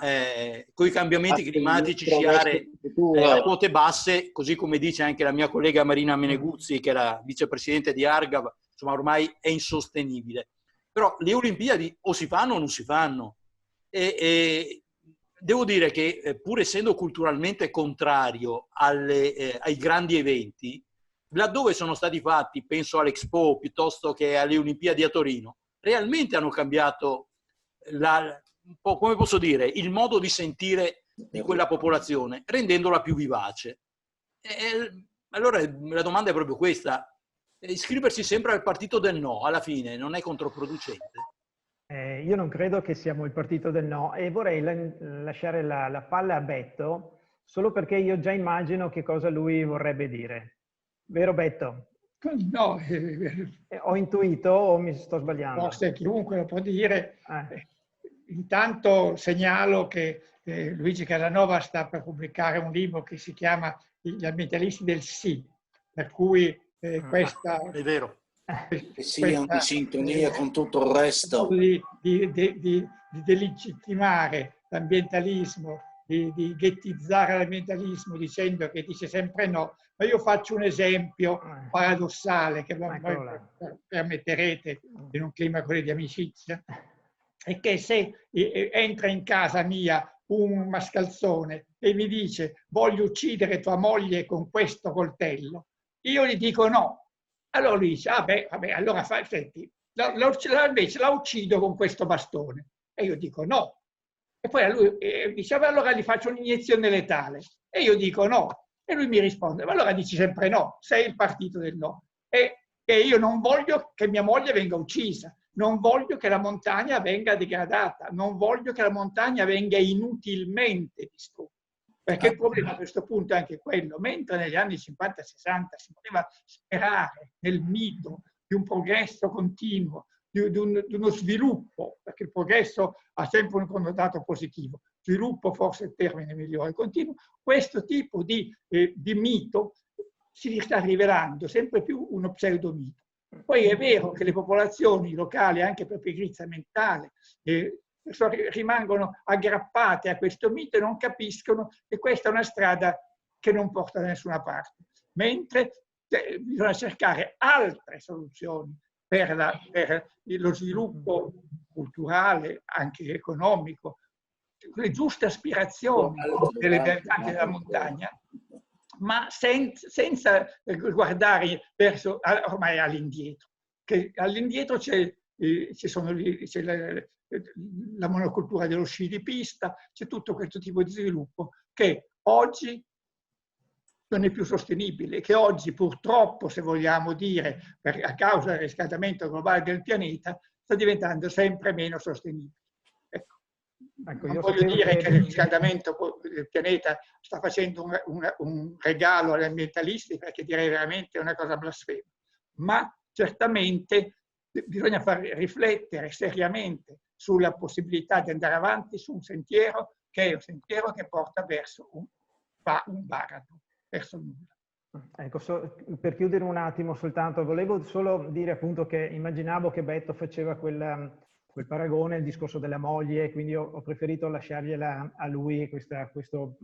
con i cambiormenti climatici sciare a quote basse, così come dice anche la mia collega Marina Meneguzzi, che è la vicepresidente di Argav, insomma ormai è insostenibile. Però le Olimpiadi o si fanno o non si fanno. E devo dire che pur essendo culturalmente contrario ai grandi eventi, laddove sono stati fatti, penso all'Expo piuttosto che alle Olimpiadi a Torino, realmente hanno cambiato un po', come posso dire, il modo di sentire di quella popolazione, rendendola più vivace. Allora la domanda è proprio questa: Iscriversi sempre al partito del no, alla fine, non è controproducente? Io non credo che siamo il partito del no e vorrei lasciare la palla a Betto solo perché io già immagino che cosa lui vorrebbe dire. Vero Betto? No, Ho intuito o mi sto sbagliando? forse chiunque lo può dire. Intanto segnalo che Luigi Casanova sta per pubblicare un libro che si chiama Gli ambientalisti del sì, per cui questa... È vero. Che siano in sintonia con tutto il resto. Di delegittimare l'ambientalismo, di ghettizzare l'ambientalismo dicendo che dice sempre no. Ma io faccio un esempio paradossale che permetterete in un clima quello di amicizia, è che se entra in casa mia un mascalzone e mi dice voglio uccidere tua moglie con questo coltello, io gli dico no. Allora lui dice, vabbè, allora senti, invece la uccido con questo bastone. E io dico no. E poi a lui dice, allora gli faccio un'iniezione letale. E io dico no. E lui mi risponde, ma allora dici sempre no, sei il partito del no. E io non voglio che mia moglie venga uccisa, non voglio che la montagna venga degradata, non voglio che la montagna venga inutilmente distrutta. Perché il problema a questo punto è anche quello, mentre negli anni 50-60 si poteva sperare nel mito di un progresso continuo, di uno sviluppo, perché il progresso ha sempre un connotato positivo, sviluppo forse è il termine migliore, continuo, questo tipo di mito si sta rivelando sempre più uno pseudomito. Poi è vero che le popolazioni locali, anche per pigrizia mentale, rimangono aggrappate a questo mito e non capiscono che questa è una strada che non porta da nessuna parte. Mentre bisogna cercare altre soluzioni per lo sviluppo culturale, anche economico, le giuste aspirazioni delle abitanti della montagna, ma senza guardare verso ormai all'indietro. Che all'indietro c'è la monocultura dello sci di pista, c'è tutto questo tipo di sviluppo che oggi non è più sostenibile, che oggi purtroppo, se vogliamo dire, a causa del riscaldamento globale del pianeta, sta diventando sempre meno sostenibile. Ecco, non voglio dire che il riscaldamento del pianeta sta facendo un regalo agli ambientalisti, perché direi veramente una cosa blasfema, ma certamente bisogna far riflettere seriamente sulla possibilità di andare avanti su un sentiero che è un sentiero che porta verso un baratro, verso nulla. Ecco, per chiudere un attimo soltanto, volevo solo dire appunto che immaginavo che Betto faceva quel paragone, il discorso della moglie, quindi ho preferito lasciargliela a lui questo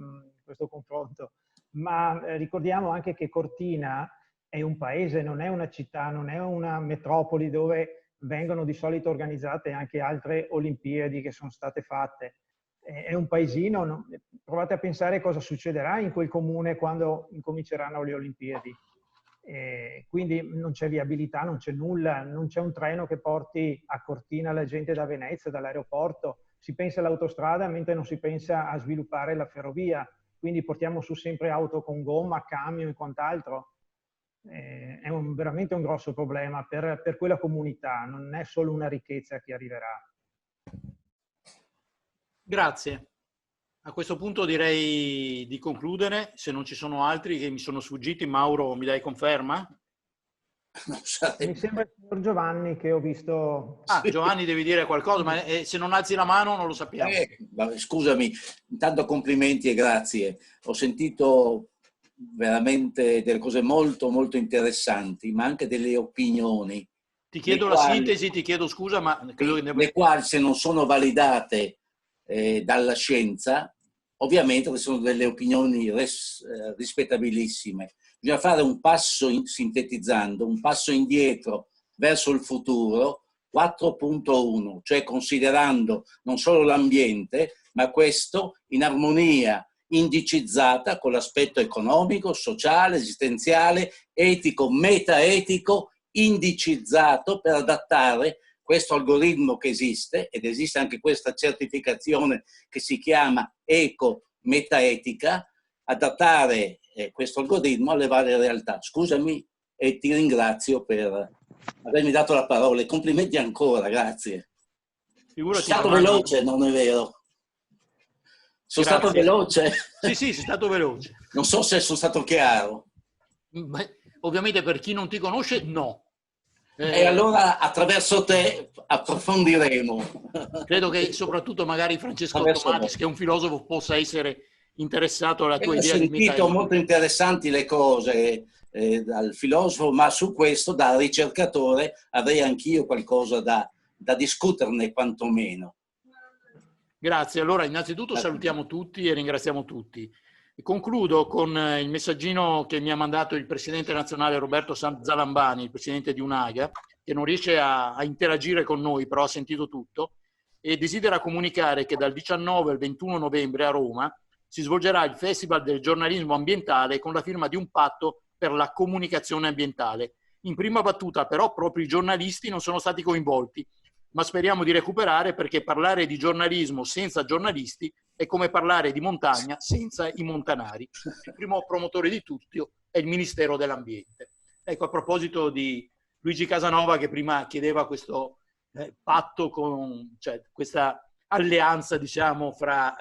confronto. Ma ricordiamo anche che Cortina è un paese, non è una città, non è una metropoli dove vengono di solito organizzate anche altre Olimpiadi che sono state fatte. È un paesino, provate a pensare cosa succederà in quel comune quando incominceranno le Olimpiadi. Quindi non c'è viabilità, non c'è nulla, non c'è un treno che porti a Cortina la gente da Venezia, dall'aeroporto. Si pensa all'autostrada mentre non si pensa a sviluppare la ferrovia. Quindi portiamo su sempre auto con gomma, camion e quant'altro. È veramente un grosso problema per quella comunità, non è solo una ricchezza che arriverà. Grazie. A questo punto direi di concludere, se non ci sono altri che mi sono sfuggiti. Mauro, mi dai conferma? Mi sembra il signor Giovanni che ho visto... Ah, Giovanni devi dire qualcosa, ma se non alzi la mano non lo sappiamo. Scusami, intanto complimenti e grazie. Ho sentito veramente delle cose molto molto interessanti, ma anche delle opinioni. Ti chiedo la sintesi, ti chiedo scusa, ma credo che le quali, se non sono validate dalla scienza, ovviamente queste sono delle opinioni rispettabilissime. Bisogna fare un passo, sintetizzando, un passo indietro verso il futuro 4.1, cioè considerando non solo l'ambiente, ma questo in armonia indicizzata con l'aspetto economico, sociale, esistenziale, etico, metaetico, indicizzato per adattare questo algoritmo che esiste, ed esiste anche questa certificazione che si chiama eco-metaetica, adattare questo algoritmo alle varie realtà. Scusami, e ti ringrazio per avermi dato la parola. Complimenti ancora, grazie. Figurati, sono stato veloce, non è vero? Sono stato veloce? Sì, sei stato veloce. Non so se sono stato chiaro. Beh, ovviamente per chi non ti conosce, no. E allora attraverso te approfondiremo. Credo che soprattutto magari Francesco Tomatis, che è un filosofo, possa essere interessato alla tua idea di metaetica. Ho sentito molto interessanti le cose dal filosofo, ma su questo da ricercatore avrei anch'io qualcosa da discuterne quantomeno. Grazie. Allora, innanzitutto salutiamo tutti e ringraziamo tutti. E concludo con il messaggino che mi ha mandato il presidente nazionale Roberto Zalambani, il presidente di Unaga, che non riesce a interagire con noi, però ha sentito tutto, e desidera comunicare che dal 19 al 21 novembre a Roma si svolgerà il Festival del giornalismo ambientale con la firma di un patto per la comunicazione ambientale. In prima battuta, però, proprio i giornalisti non sono stati coinvolti, ma speriamo di recuperare, perché parlare di giornalismo senza giornalisti è come parlare di montagna senza i montanari. Il primo promotore di tutto è il Ministero dell'Ambiente. Ecco, a proposito di Luigi Casanova, che prima chiedeva questo patto, cioè questa alleanza, diciamo, fra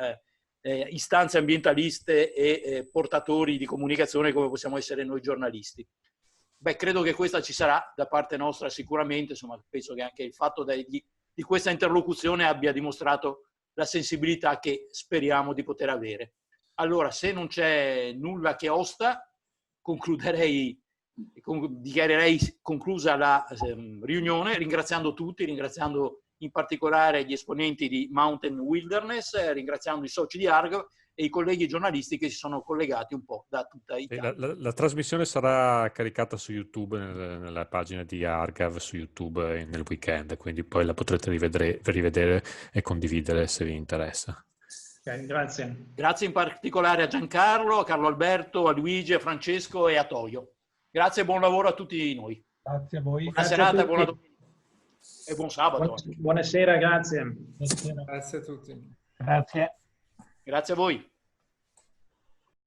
istanze ambientaliste e portatori di comunicazione come possiamo essere noi giornalisti. Beh, credo che questa ci sarà da parte nostra sicuramente, insomma, penso che anche il fatto di questa interlocuzione abbia dimostrato la sensibilità che speriamo di poter avere. Allora, se non c'è nulla che osta, dichiarerei conclusa la riunione, ringraziando tutti, ringraziando in particolare gli esponenti di Mountain Wilderness, ringraziando i soci di Argav e i colleghi giornalisti che si sono collegati un po' da tutta Italia. La trasmissione sarà caricata su YouTube, nella pagina di Argav su YouTube nel weekend, quindi poi la potrete rivedere e condividere se vi interessa. Okay, grazie. Grazie in particolare a Giancarlo, a Carlo Alberto, a Luigi, a Francesco e a Toio. Grazie e buon lavoro a tutti noi. Grazie a voi. Buona serata, buona domenica e buon sabato. Buonasera, grazie. Grazie a tutti. Grazie. Grazie a voi.